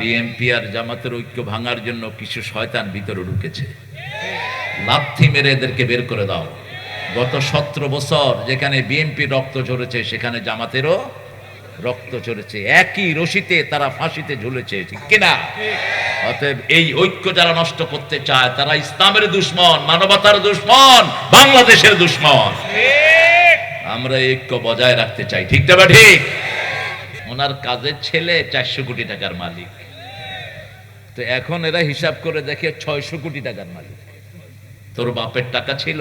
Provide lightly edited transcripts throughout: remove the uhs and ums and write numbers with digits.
BNP আর জামাতের ঐক্য ভাঙার জন্য কিছু শয়তান ভিতরে ঢুকেছে, লাথি মেরে এদেরকে বের করে দাও। গত 17 বছর যেখানে বিএনপি রক্ত ঝরেছে সেখানে জামাতেরও রক্ত ঝরেছে, একই রশিতে তারা ফাঁসিতে ঝুলেছে, ঠিক কিনা? অতএব এই ঐক্য যারা নষ্ট করতে চায় তারা ইসলামের দুশমন, মানবতার দুশমন, বাংলাদেশের দুশমন। আমরা এই ঐক্য বজায় রাখতে চাই, ঠিক না ঠিক? ওনার কাজের ছেলে 400 কোটি টাকার মালিক, তো এখন এরা হিসাব করে দেখে 600 কোটি টাকার মালিক। তোর বাপের টাকা ছিল,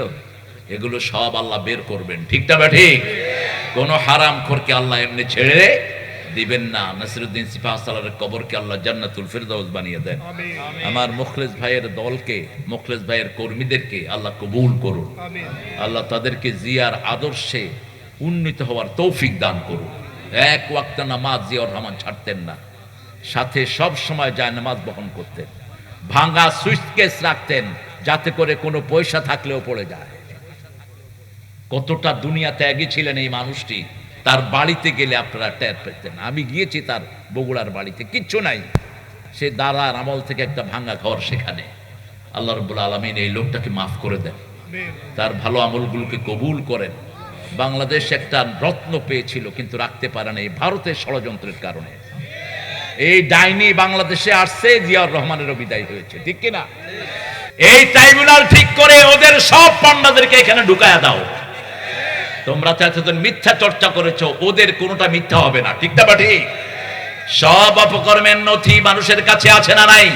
এগুলো সব আল্লাহ বের করবেন, ঠিক না ঠিক? কোন হারাম খোরকে আল্লাহ এমনি ছেড়ে দিবেন না। নাসিরউদ্দিন সিপাহ সালারের কবরকে আল্লাহ জান্নাতুল ফেরদাউস বানিয়ে দেন। আমার মুখলেস ভাইয়ের দলকে, মুখলেস ভাইয়ের কর্মীদেরকে আল্লাহ কবুল করুন। আল্লাহ তাদেরকে জিয়ার আদর্শে উন্নীত হওয়ার তৌফিক দান করুন। এক ওয়াক্ত নামাজ জিয়াউর রহমান ছাড়তেন না, সাথে সব সময় যায় নামাজ বহন করতেন, ভাঙা সুইটকেস রাখতেন যাতে করে কোনো পয়সা থাকলেও পড়ে যায়। কতটা দুনিয়া ত্যাগী ছিলেন এই মানুষটি, তার বাড়িতে গেলে আপনারা টের পেতেন। আমি গিয়েছি তার বগুড়ার বাড়িতে, কিচ্ছু নাই, সে দাদার আমল থেকে একটা ভাঙা ঘর সেখানে। আল্লাহ রাব্বুল আলামিন এই লোকটাকে মাফ করে দেন, তার ভালো আমলগুলোকে কবুল করেন। বাংলাদেশ একটা রত্ন পেয়েছিল কিন্তু রাখতে পারে না এই ভারতের ষড়যন্ত্রের কারণে। এই ডাইনি বাংলাদেশে আসছে, জিয়াউর রহমানেরও বিদায় হয়েছে, ঠিক কিনা? এই ট্রাইব্যুনাল ঠিক করে ওদের সব পান্ডাদেরকে এখানে ঢুকায়া দাও। তোমরা এতদিন মিথ্যা চর্চা করেছো, ওদের কোনোটা মিথ্যা হবে না, ঠিক না ঠিক? সব অপকর্মের নথি মানুষের কাছে আছে না নাই?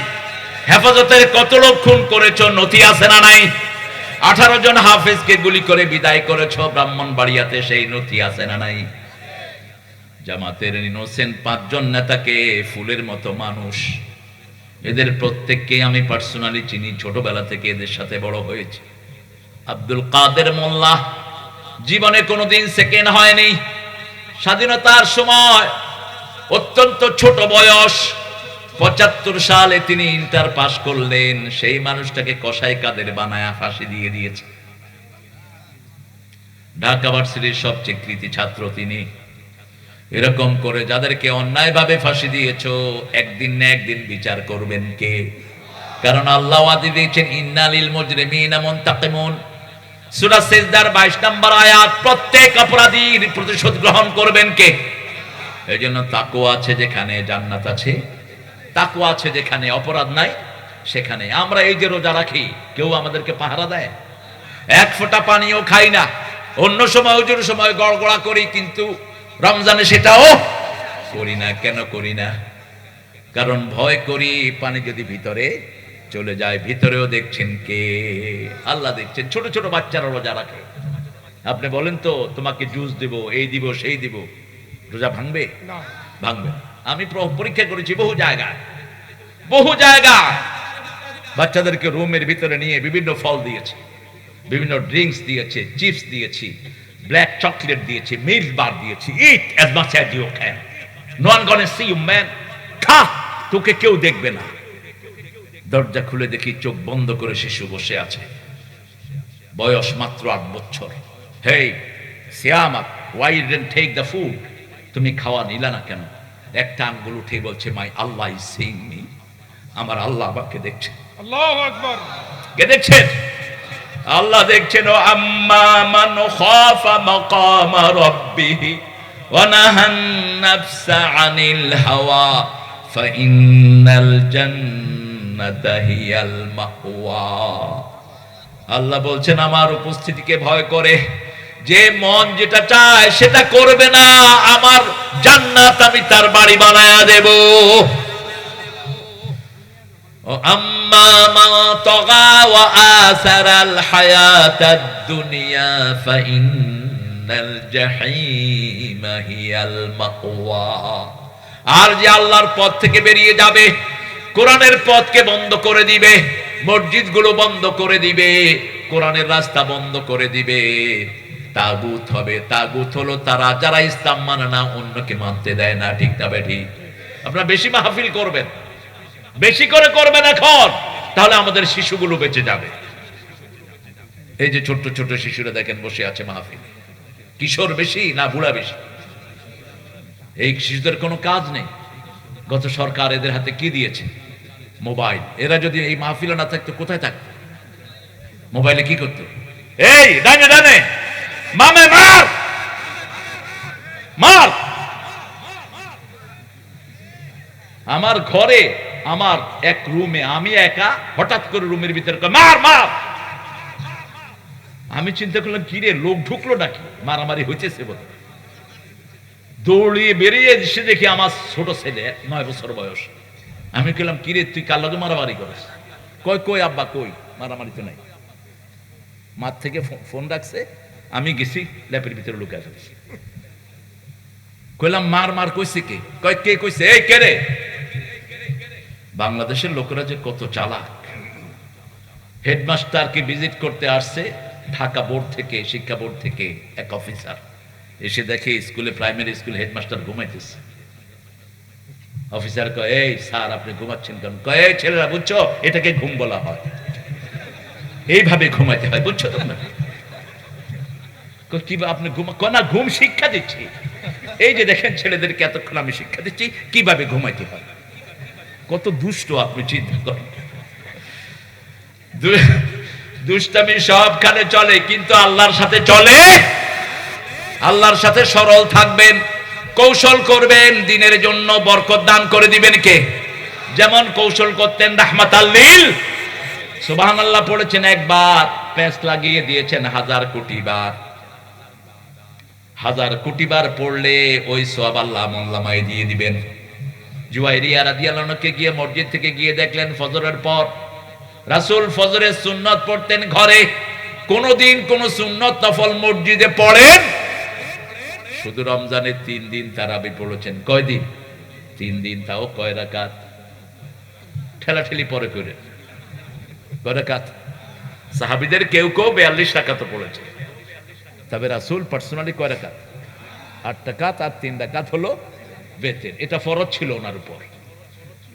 হেফাজতের কত লোক খুন করেছো, নথি আছে না নাই? 18 জন হাফেজকে গুলি করে বিদায় করেছো ব্রাহ্মণবাড়িয়াতে, সেই নথি আছে না নাই? জামাতের ইনোসেন্ট 5 জন নেতাকে ফুলের মতো মানুষ, এদের প্রত্যেককে আমি পার্সোনালি চিনি, ছোটবেলা থেকে এদের সাথে বড় হয়েছে। আব্দুল কাদের মোল্লা জীবনে কোনোদিন সেকেন্ড হয়নি। স্বাধীনতার সময় অত্যন্ত ছোট বয়স, 75 সালে তিনি ইন্টার পাস করলেন, সেই মানুষটাকে কসাই কাদের বানায়া ফাঁসি দিয়ে দিয়েছে। ঢাকা ভার্সিটির সবচেয়ে কৃতি ছাত্র তিনি। এরকম করে যাদেরকে অন্যায়ভাবে ফাঁসি দিয়েছো, একদিন না একদিন বিচার করবেন কে? কারণ আল্লাহ ওয়াদা দিয়েছেন ইন্নালিল মুজরিমিনা মুনতাকিমুন। সূরা সিজদার 22 নম্বর আয়াত, প্রত্যেক অপরাধীর প্রতিশোধ গ্রহণ করবেন কে? এজন্য তাকওয়া আছে যেখানে জান্নাত আছে, তাকওয়া আছে যেখানে অপরাধ নাই সেখানে। আমরা এই যে রোজা রাখি, কেউ আমাদেরকে পাহারা দেয়? এক ফোঁটা পানিও খাই না। অন্য সময় ওজোর সময় গড়গড়া করি, কিন্তু রমজানে সেটাও করি না। কেন করি না? কারণ ভয় করি পানি যদি ভিতরে চলে যায়। ভিতরেও দেখছেন কে? আল্লাহ দেখছেন। ছোট ছোট বাচ্চারা রোজা রাখে, আপনি বলেন তো তোমাকে জুস দেব, এই দিব, সেই দিব, রোজা ভাঙবে? ভাঙবে। আমি পরীক্ষা করেছি বহু জায়গায়, বহু জায়গায় বাচ্চাদেরকে রুমের ভিতরে নিয়ে বিভিন্ন ফল দিয়েছি, বিভিন্ন ড্রিঙ্কস দিয়েছে, চিপস দিয়েছি, ব্ল্যাক চকলেট দিয়েছি, মিল্ক বার দিয়েছি। ইট as much as you can, no one gonna see you man, খা, তোকে কেউ দেখবে না। দরজা খুলে দেখি চোখ বন্ধ করে শিশু বসে আছে, বয়স মাত্র 8 বছর। হেই সিয়ামা, why you didn't take the food? তুমি খাওয়া নিলা না কেন? একটা আঙ্গুল উঠে বলছে মাই আল্লাহ ইজ সিইং মি, আমার আল্লাহ আমাকে দেখছে। আল্লাহু আকবার। কে দেখছেন? আল্লাহ দেখছেন। ও আম্মা মান খাফা মাকামা রাব্বিহি ওয়া নাহান নাফসা আনিল হাওয়া ফাইন্নাল জান্নাতা হিয়াল মাওয়া। আল্লাহ বলছেন আমার উপস্থিতিকে ভয় করে যে মন যেটা চায় সেটা করবে না, আমার জান্নাত আমি তার বাড়ি বানায়া দেব। ও আম্মা মান তাগা ওয়া আসারাল হায়াতাদ দুনিয়া ফাইন্নাল জাহিমা হিয়াল মাওয়া। আর যে আল্লাহর পথ থেকে বেরিয়ে যাবে, কোরআনের পথকে বন্ধ করে দিবে, মসজিদগুলো বন্ধ করে দিবে, কোরআনের রাস্তা বন্ধ করে দিবে, তাগুত হবে। তাগুত হলো তারা যারা ইসলাম মানে না, অন্যকে মানতে দেয় না, ঠিক না বেঠিক? আপনারা বেশি মাহফিল করবেন, বেশি করে করবেন এখন, তাহলে আমাদের শিশুগুলো বেঁচে যাবে। এই যে ছোট্ট ছোট শিশুরা দেখেন বসে আছে মাহফিল, কিশোর বেশি না বুড়া বেশি? এই শিশুদের কোনো কাজ নেই, গত সরকার এদের হাতে কি দিয়েছে? মোবাইল। এরা যদি এই মাহফিলে না থাকতো কোথায় থাকতো? মোবাইলে কি করতো? এই ডানে ডানে মামে মার মার। আমার ঘরে আমার এক রুমে আমি একা, হঠাৎ করে রুমের ভিতরে মার মার। আমি চিন্তা করলাম কি রে, লোক ঢুকলো নাকি, মারামারি হইতেছে বলে। দৌড়িয়ে বেরিয়ে এসে দেখি আমার ছোট ছেলে 9 বছর বয়স। আমি বললাম কি রে, তুই কার লগে মারামারি করিস? কই কই আব্বা কই, মারামারি তো নাই। মাঠ থেকে ফোন রাখছে, আমি গেছি ল্যাপের ভিতরে লুকায় ফেলছি। কইলাম মার মার কইছে কে? কয় কে কইছে? এই কে রে? বাংলাদেশের লোকেরা যে কত চালাক। হেডমাস্টারকে ভিজিট করতে আসছে ঢাকা বোর্ড থেকে, শিক্ষা বোর্ড থেকে এক অফিসার। এসে দেখে স্কুলে, প্রাইমারি স্কুল হেডমাস্টার ঘুমাইতেছে। অফিসার কয় এই স্যার আপনি ঘুমাচ্ছেন কেন? কয় এই ছেলেরা বুঝছো, এটাকে ঘুম বলা হয়, এইভাবে ঘুমাইতে হয়, বুঝছো তোমরা? কি আপনি না, ঘুম শিক্ষা দিচ্ছি। এই যে দেখেন ছেলেদেরকে এতক্ষণ আমি শিক্ষা দিচ্ছি কিভাবে ঘুমাইতে হয়। কত দুষ্ট আপনি চিন্তা করেন। দুষ্টামি সবখানে চলে, কিন্তু আল্লাহর সাথে চলে। আল্লাহর সাথে সরল থাকবেন, কৌশল করবেন, দিনের জন্য বরকত দান করে দিবেন কে? যেমন কৌশল করতেন রাহমাতাল লিল। সুবহানাল্লাহ পড়েছেন একবার, পেঁচ লাগিয়ে দিয়েছেন 1000 কোটি বার। 1000 কোটি বার পড়লে ওই সওয়াব আল্লাহ আমলনামায় দিয়ে দিবেন। জুয়াইরিয়া রাদিয়াল্লাহু আনহা গিয়ে মসজিদ থেকে গিয়ে দেখলেন ফজরের পর রাসূল ফজরের সুন্নত পড়তেন ঘরে, কোনদিন কোন সুন্নত নফল মসজিদে পড়েন? শুধু রমজানের 3 দিন তারাবি পড়েছেন। কয় দিন? 3 দিন। তাও কয় রাকাত? ঠেলাঠেলি পরে করে কয় রাকাত? সাহাবীদের কেউ কেউ 42 রাকাত পড়েছে। তবে রাসূল পার্সোনালি কয় রাকাত? 8 রাকাত, আর 3 রাকাত হলো বেতের। এটা ফরজ ছিল ওনার উপর।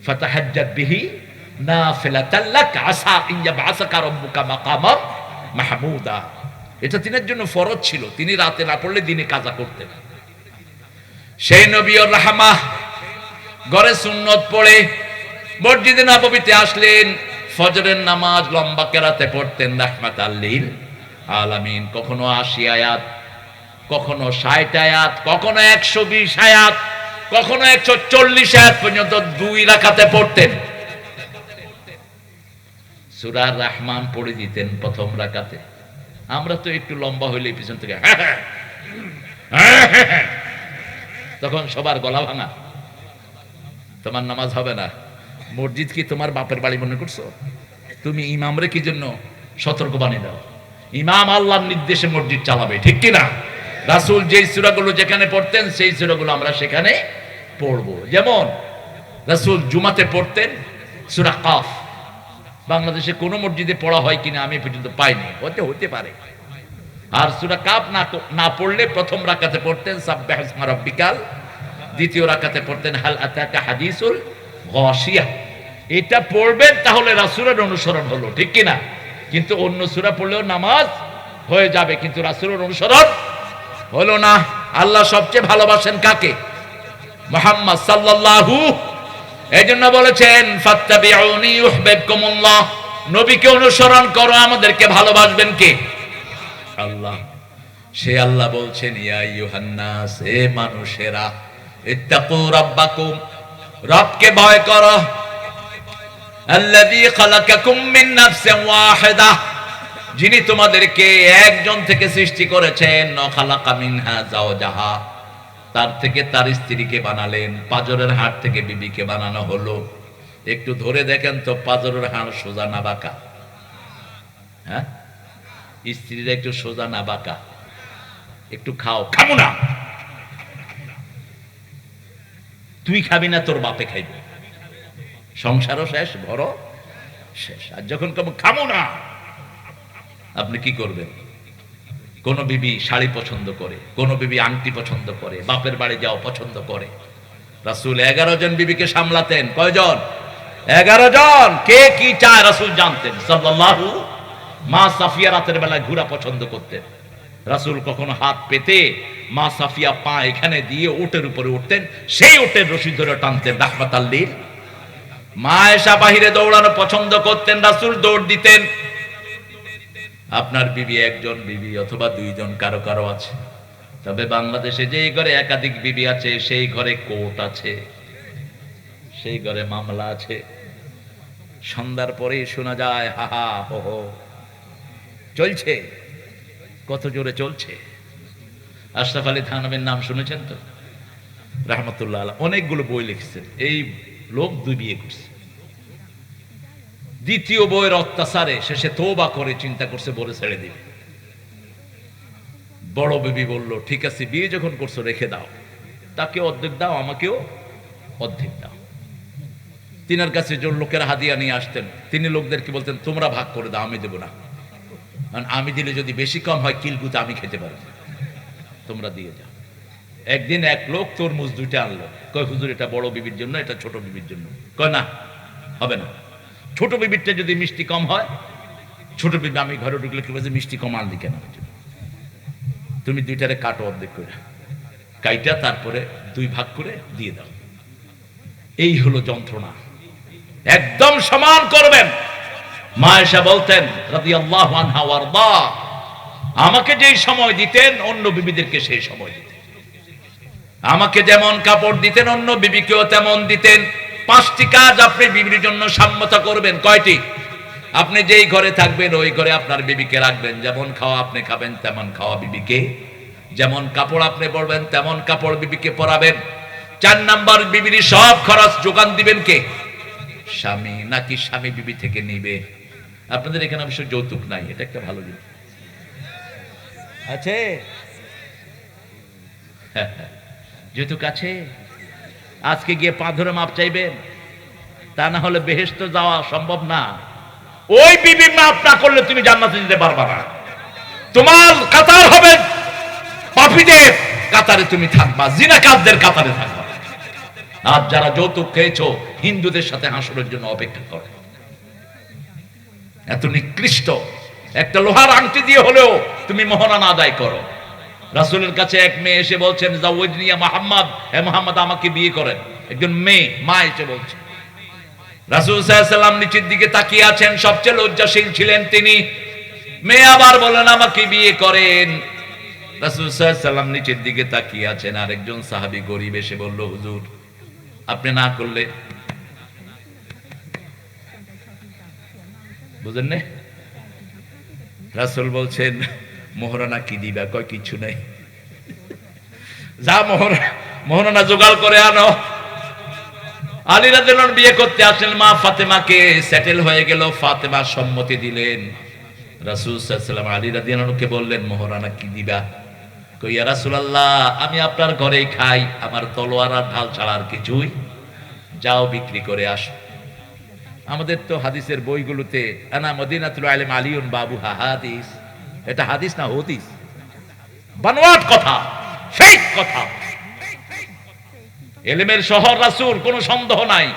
ফাতাহাজ্জাত বিহি নাফিলাতাল লাক আসা ইন ইয়াবআসাকা রাব্বুকা মাকামাম মাহমুদা। এটা তিনের জন্য ফরজ ছিল, তিনি রাতে না পড়লে দিনে কাজা করতেন। সেই নবীর রাহমা ঘরে সুন্নত পড়ে মসজিদে নববীতে আসলেন, ফজরের নামাজ লম্বা কেরাতে পড়তেন রাহমাতাল লিল আলামিন। কখনো 80 আয়াত, কখনো 60 আয়াত, কখনো 120 আয়াত, কখনো 140 আয়াত পর্যন্ত 2 রাকাতে পড়তেন। সূরা রহমান পড়ে দিতেন প্রথম রাকাতে। আমরা তো একটু লম্বা হইলে পিছন থেকে তখন সবার গলা ভাঙা, তোমার নামাজ হবে না। মসজিদ কি তোমার বাপের বাড়ি মনে করছো? তুমি ইমামরে কি জন্য সতর্ক বানিয়ে দাও? ইমাম আল্লাহর নির্দেশে মসজিদ চালাবে, ঠিক কিনা? রাসূল যেই সূরাগুলো যেখানে পড়তেন সেই সূরাগুলো আমরা সেখানে পড়বো। যেমন রাসূল জুমাতে পড়তেন সূরা কাফ। বাংলাদেশে কোন মসজিদে পড়া হয় কিনা আমি পর্যন্ত পাইনি, হতে পারে। আর সূরা কাফ না পড়লে প্রথম রাকাতে পড়তেন সাব্বিহ ইসমা রাব্বিকাল, দ্বিতীয় রাকাতে পড়তেন হাল আতাকা হাদিসুল গাশিয়া। এটা পড়বেন, তাহলে রাসূলের অনুসরণ হলো, ঠিক কিনা? কিন্তু অন্য সূরা পড়লেও নামাজ হয়ে যাবে, কিন্তু রাসূলের অনুসরণ হলো না। আল্লাহ সবচেয়ে ভালোবাসেন কাকে? মুহাম্মদ সাল্লাল্লাহু। এইজন্য বলেছেন ফাত্তাবিউনি ইউহিব্বুকুমুল্লাহ, নবীকে অনুসরণ করো, আমাদেরকে ভালোবাসবেন কে? আল্লাহ। সে আল্লাহ বলছেন ইয়া আইয়ুহান নাস, হে মানুষেরা, ইত্তাকু রাব্বাকুম, রবকে ভয় করো, আল্লাযী খালাকাকুম মিন নাফসিন ওয়াহিদা, যিনি তোমাদেরকে একজন থেকে সৃষ্টি করেছেন। খালাকা মিনহা যাওজাহা, তার থেকে তার স্ত্রীকে বানালেন। পাজরের হাড় থেকে বিবিকে বানানো হলো। একটু ধরে দেখেন তো পাজরের হাড় সোজা না বাঁকা? হ্যাঁ, স্ত্রীরা একটু সোজা না বাঁকা? একটু খাও, খাবো না, তুই খাবি না, তোর বাপে খাইবে। সংসারও শেষ, ঘরও শেষ। আর যখন খাবো না, আপনি কি করবেন? কোন বিবি শাড়ি পছন্দ করে, কোন বিবি আংটি পছন্দ করে, বাপের বাড়ি যাও পছন্দ করে। রাসূল 11 জন বিবিকে সামলাতেন। কয়জন? 11 জন। কে কি চায় রাসূল জানতেন সাল্লাল্লাহু। মা সাফিয়া রাতের বেলায় ঘোরা পছন্দ করতেন। রাসূল কখনো হাত পেতে মা সাফিয়া পা এখানে দিয়ে ওটের উপরে উঠতেন, সেই ওটের রশি ধরে টানতেন রাহমাতাল্লিল। মা আয়েশা বাহিরে দৌড়ানো পছন্দ করতেন, রাসূল দৌড় দিতেন। আপনার বিবি একজন বিবি অথবা দুইজন, কারো কারো আছে। তবে বাংলাদেশে যেই ঘরে একাধিক বিবি আছে সেই ঘরে কোর্ট আছে, সেই ঘরে মামলা আছে। সন্ধ্যার পরে শোনা যায় হা হা হো হো চলছে, কত জোরে চলছে। আশরাফ আলী থানভীর নাম শুনেছেন তো, রাহমাতুল্লাহ আলাইহি, অনেকগুলো বই লিখছেন। এই লোক 2 বিয়ে করছে, দ্বিতীয় বইয়ের অত্যাচারে শেষে তওবা করে চিন্তা করছে বলে ছেড়ে দিবে। বড় বিবি বলল, ঠিক আছে বিয়ে যখন করছো রেখে দাও, তাকে অর্ধেক দাও, আমাকেও অর্ধেক দাও। তিনার কাছে যে লোকেরা হাদিয়া নিয়ে আসতেন, তিনি লোকদেরকে বলতেন তোমরা ভাগ করে দাও, আমি দেবো না, কারণ আমি দিলে যদি বেশি কম হয় কিলগুতে আমি খেতে পারবো, তোমরা দিয়ে যাও। একদিন এক লোক তরমুজ 2টা আনলো, কয় হুজুর এটা বড় বিবির জন্য, এটা ছোট বিবির জন্য। কয় না, হবে না, ছোট বিবিরটা যদি মিষ্টি কম হয়, ছোট বিবি, আমি ঘরে ঢুকলে কি বলছে মিষ্টি কম আনলি কেন, তুমি 2টারে কাটো অর্ধেক করে, কাইটা তারপরে 2 ভাগ করে দিয়ে দাও। এই হলো যন্ত্রণা, একদম সমান করবেন। মা আয়েশা বলতেন রাদিয়াল্লাহু আনহা ওয়ারদা, আমাকে যেই সময় দিতেন অন্য বিবিদেরকে সেই সময় দিতেন, আমাকে যেমন কাপড় দিতেন অন্য বিবিকেও তেমন দিতেন। 5টি কাজ আপনি বিবির জন্য সম্মত করবেন। কয়টি? আপনি যেই ঘরে থাকবেন ওই ঘরে আপনার বিবিকে রাখবেন, যেমন খাওয়া আপনি খাবেন তেমন খাওয়া বিবিকে, যেমন কাপড় আপনি পরবেন তেমন কাপড় বিবিকে পরাবেন। 4 নাম্বার, বিবির সব খরচ যোগান দিবেন কে? স্বামী, নাকি স্বামী বিবি থেকে নিবে? আপনাদের এখানে অবশ্য যৌতুক নাই, এটা একটা ভালো জিনিস আছে। যৌতুক আছে, আজকে গিয়ে পা ধরে মাপ চাইবেন, তা না হলে বেহেশত যাওয়া সম্ভব না। ওই বিবি মাপ না করলে তুমি জান্নাতে যেতে পারবা না, তোমার কাতার হবে পাপীদের কাতারে, তুমি থাকবা জিনাকারদের কাতারে থাকবা। আর যারা যৌতুক খেয়েছো হিন্দুদের সাথে হাসরের জন্য অপেক্ষা করে। এত নিকৃষ্ট, একটা লোহার আংটি দিয়ে হলেও তুমি মোহরানা আদায় করো। রাসূলের কাছে এক মেয়ে এসে বলছেন জাওয়াজনি ইয়া মুহাম্মদ, হে মুহাম্মদ আমাকে বিয়ে করেন। একজন মেয়ে, মা এসে বলছে। রাসূল সাল্লাল্লাহু আলাইহি ওয়াসাল্লাম নিচের দিকে তাকিয়ে আছেন, সবচেয়ে লজ্জাশীল ছিলেন তিনি। মেয়ে আবার বলেন আমাকে বিয়ে করেন। রাসূল সাল্লাল্লাহু আলাইহি ওয়াসাল্লাম নিচের দিকে তাকিয়ে আছেন। আরেকজন সাহাবী গরীব এসে বলল, হুজুর আপনি না করলে, বুঝেন না? রাসূল বলছেন মোহরানা কি দিবা? কয় কিছু নাই, যা মোহরানা জোগাড় করে আনো। আলী রাদিয়াল্লাহু আনহু বিয়ে করতে আসলেন, মা ফাতেমাকে সেটেল হয়ে গেল, ফাতেমা সম্মতি দিলেন। রাসূল সাল্লাল্লাহু আলাইহি ওয়াসাল্লাম আলী রাদিয়াল্লাহু আনহুকে বললেন মোহরানা কি দিবা? কই ইয়া রাসূলুল্লাহ আমি আপনার ঘরেই খাই, আমার তলোয়ার আর ঢাল ছাড়া আর কিছুই, যাও বিক্রি করে আসো। আমাদের তো হাদিসের বইগুলোতে আনা মদিনাতুল ইলম আলিউন বাবুহা হাদিস, এটা হাদিস না হদিস, বানোয়াট কথা, ফেক কথা। ইলমের শহর রাসূল, কোনো সন্দেহ নাই,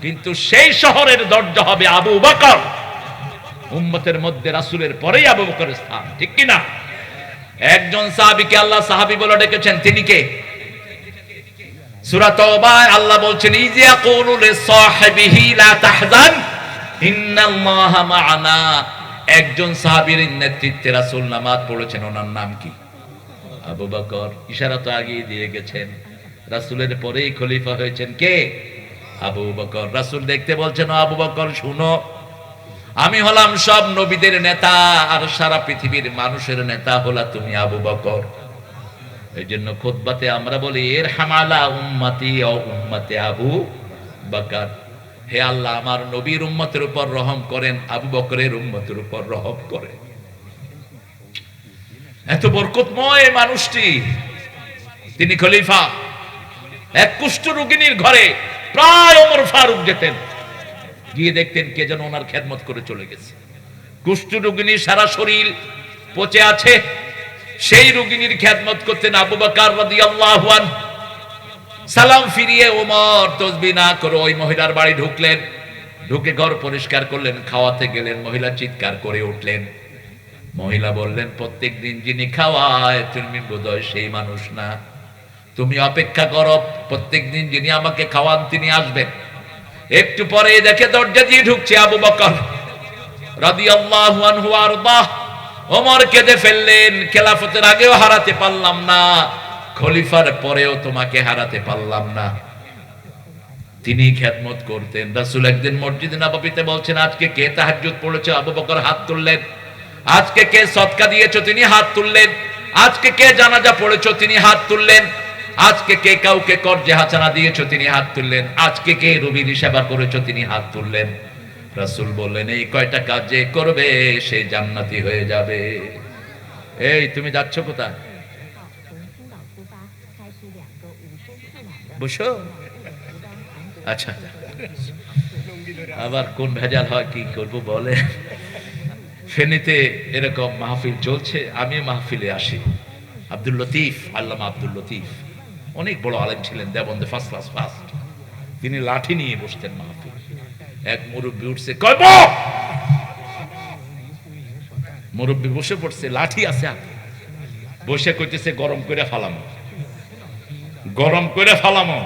কিন্তু সেই শহরের দরজা হবে আবু বকর। উম্মতের মধ্যে রাসূলের পরেই আবু বকরের স্থান, ঠিক কি না? একজন সাহাবীকে আল্লাহ সাহাবী বলে ডেকেছেন, তিনি কে? সূরা তাওবায় আল্লাহ বলছেন ইযাকুলু লিসাহিবিহি লা তাহজান ইন্নাল্লাহা মা'ানা। একজন সাহাবীর নেতৃত্বে রাসূল নামাজ পড়েছেন, ওনার নাম কি? আবু বকর। ইশারা তো আগেই দিয়ে গেছেন, রাসূলের পরেই খলিফা হয়েছেন কে? আবু বকর। রাসূল দেখতে বলছেন, ও আবু বকর শুনো, আমি হলাম সব নবীদের নেতা আর সারা পৃথিবীর মানুষের নেতা হলা তুমি আবু বকর। এই জন্য খুতবাতে আমরা বলি ইরহাম আলা উম্মতি ও উম্মতে আবু বকর, হে আল্লাহ আমার নবীর উম্মতের উপর রহম করেন, আবু বকরের উম্মতের উপর রহম করেন। এত বরকতময় মানুষটি, তিনি খলিফা। এক কুষ্ঠ রোগিনীর ঘরে প্রায় ওমর ফারুক যেতেন, গিয়ে দেখতেন কে যেন ওনার খেদমত করে চলে গেছে। কুষ্ঠ রোগিনীর সারা শরীর পচে আছে, সেই রোগিনীর খেদমত করতেন আবু বকর রাদিয়াল্লাহু আনহু। সালাম ফিরিয়ে ওমর তাসবিহ না করে ওই মহিলার বাড়ি ঢুকলেন, ঢুকে ঘর পরিষ্কার করলেন, খাওয়াতে গেলেন, মহিলা চিৎকার করে উঠলেন, মহিলা বললেন, প্রত্যেক দিন যিনি খাওয়ায় তুমি বোধহয় সেই মানুষ না, তুমি অপেক্ষা করো, প্রত্যেক দিন যিনি আমাকে খাওয়ান তিনি আসবেন। একটু পরে দেখে দরজা দিয়ে ঢুকছে আবু বকর রাদিয়াল্লাহু আনহু আরদাহ। ওমর কেঁদে ফেললেন, খেলাফতের আগেও হারাতে পারলাম না, খলিফার পরেও তোমাকে হারাতে পারলাম না। তিনি খেদমত করতেন। রাসূল একদিন মসজিদে নববীতে বলছেন, আজকে কে তাহাজ্জুদ পড়েছে? আবু বকর হাত তুললেন। আজকে কে সদকা দিয়েছো? তিনি হাত তুললেন। আজকে কে জানাজা পড়েছো? তিনি হাত তুললেন। আজকে কে কাউকে কর্জে হাসানা দিয়েছো? তিনি হাত তুললেন। আজকে কে রুগীর সেবা করেছো? তিনি হাত তুললেন। রাসূল বললেন, এই কয়টা কাজ যে করবে সে জান্নাতি হয়ে যাবে। এই তুমি যাচ্ছ কোথায়? বসো। আচ্ছা, আবার কোন ভেজাল হয় কি করব বলে। ফেনীতে এরকম মাহফিল চলছে, আমি মাহফিলে আসি। আব্দুল লতিফ, আল্লামা আব্দুল লতিফ অনেক বড় আলেম ছিলেন, দেওবন্দে ফার্স্ট ক্লাস ফার্স্ট। তিনি লাঠি নিয়ে বসতেন মাহফিল। এক মুরব্বী উঠছে, কইব মুরব্বী বসে পড়ছে, লাঠি আছে হাতে, বসে কইতেছে গরম করে ফালামো, গরম করে ফালামো।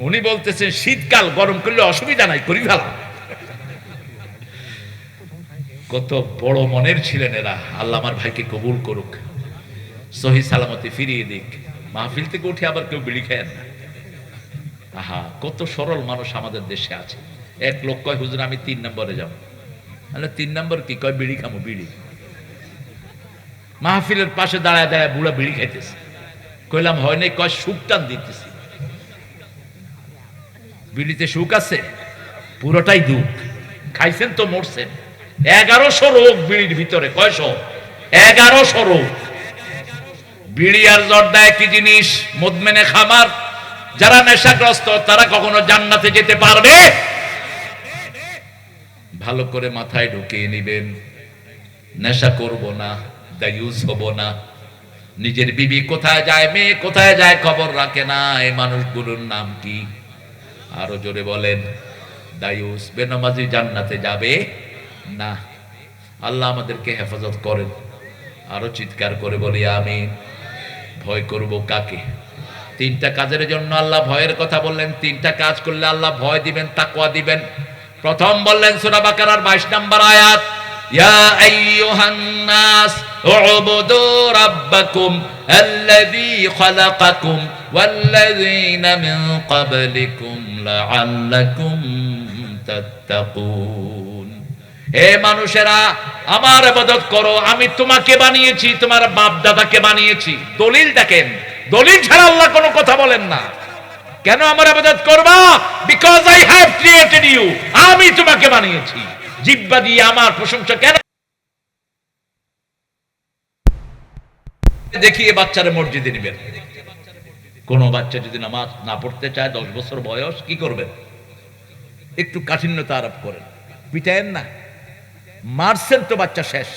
উনি বলতেছেন শীতকাল, গরম করলে অসুবিধা নাই, করি ফেলা। কত বড় মনের ছিলেন এরা। আল্লাহ আমার ভাইকে কবুল করুক, সহি সালামতে ফিরিয়ে দিক। মাহফিল থেকে উঠে আবার কেউ বিড়ি খায় না। আহা, কত সরল মানুষ আমাদের দেশে আছে। এক লোক কয়, হুজুর আমি 3 নম্বরে যাব। তাহলে 3 নম্বর কি? কয় বিড়ি খামো, বিড়ি। মাহফিলের পাশে দাঁড়ায় দাঁড়ায় বুড়া বিড়ি খাইতেছে। কইলাম হয় নাই? কয় সুখ টান দিতেছি। বিড়িতে সুখ আছে? পুরোটাই দুঃখ। খাইছেন তো মরছেন। 1100 রোগ বিড়ির ভিতরে। কয়শো? 1100 রোগ। বিড়ি আর জর্দা একই জিনিস, মদমেনে খামার। যারা নেশাগ্রস্ত তারা কখনো জান্নাতে যেতে পারবে? ভালো করে মাথায় ঢুকিয়ে নিবেন, নেশা করব না, দায়ুস হব না। নিজের বিবি কোথায় যায়, মেয়ে কোথায় যায় খবর রাখে না। এই মানুষগুলোর নাম কি? আরো জোরে বলেন। দায়ুস, বেনামাজি জান্নাতে যাবে না। আল্লাহ আমাদেরকে হেফাজত করেন। আরো চিৎকার করে বলি আমিন। ভয় করব কাকে? 3টা কাজের জন্য আল্লাহ ভয়ের কথা বললেন। 3টা কাজ করলে আল্লাহ ভয় দিবেন, তাকওয়া দিবেন। প্রথম বললেন সূরা বাকারার 22 নম্বর আয়াত, ইয়া আইয়ুহান নাস উবুদু রাব্বাকুম আল্লাযী খালাকাকুম ওয়াল্লাযীনা মিন ক্বাবলিকুম লাআল্লাকুম তাত্তাকুন। হে মানুষেরা, আমার ইবাদত করো, আমি তোমাকে বানিয়েছি, তোমার বাপ দাদাকে বানিয়েছি। দলিল দেখেন, দলিল ছাড়া আল্লাহ কোনো কথা বলেন না। কেন আমার ইবাদত করবা? Because I have created you. আমি তোমাকে বানিয়েছি। জিহ্বা দিয়ে আমার প্রশংসা কেন দেখিয়ে বাচ্চারা মসজিদে নেবেন? কোন বাচ্চা যদি নামাজ না পড়তে চায়, 10 বছর বয়স, কি করবেন? একটু কাঠিন্যতা আরোপ করেন, পিটায়েন না। মারছেন তো বাচ্চা শেষ।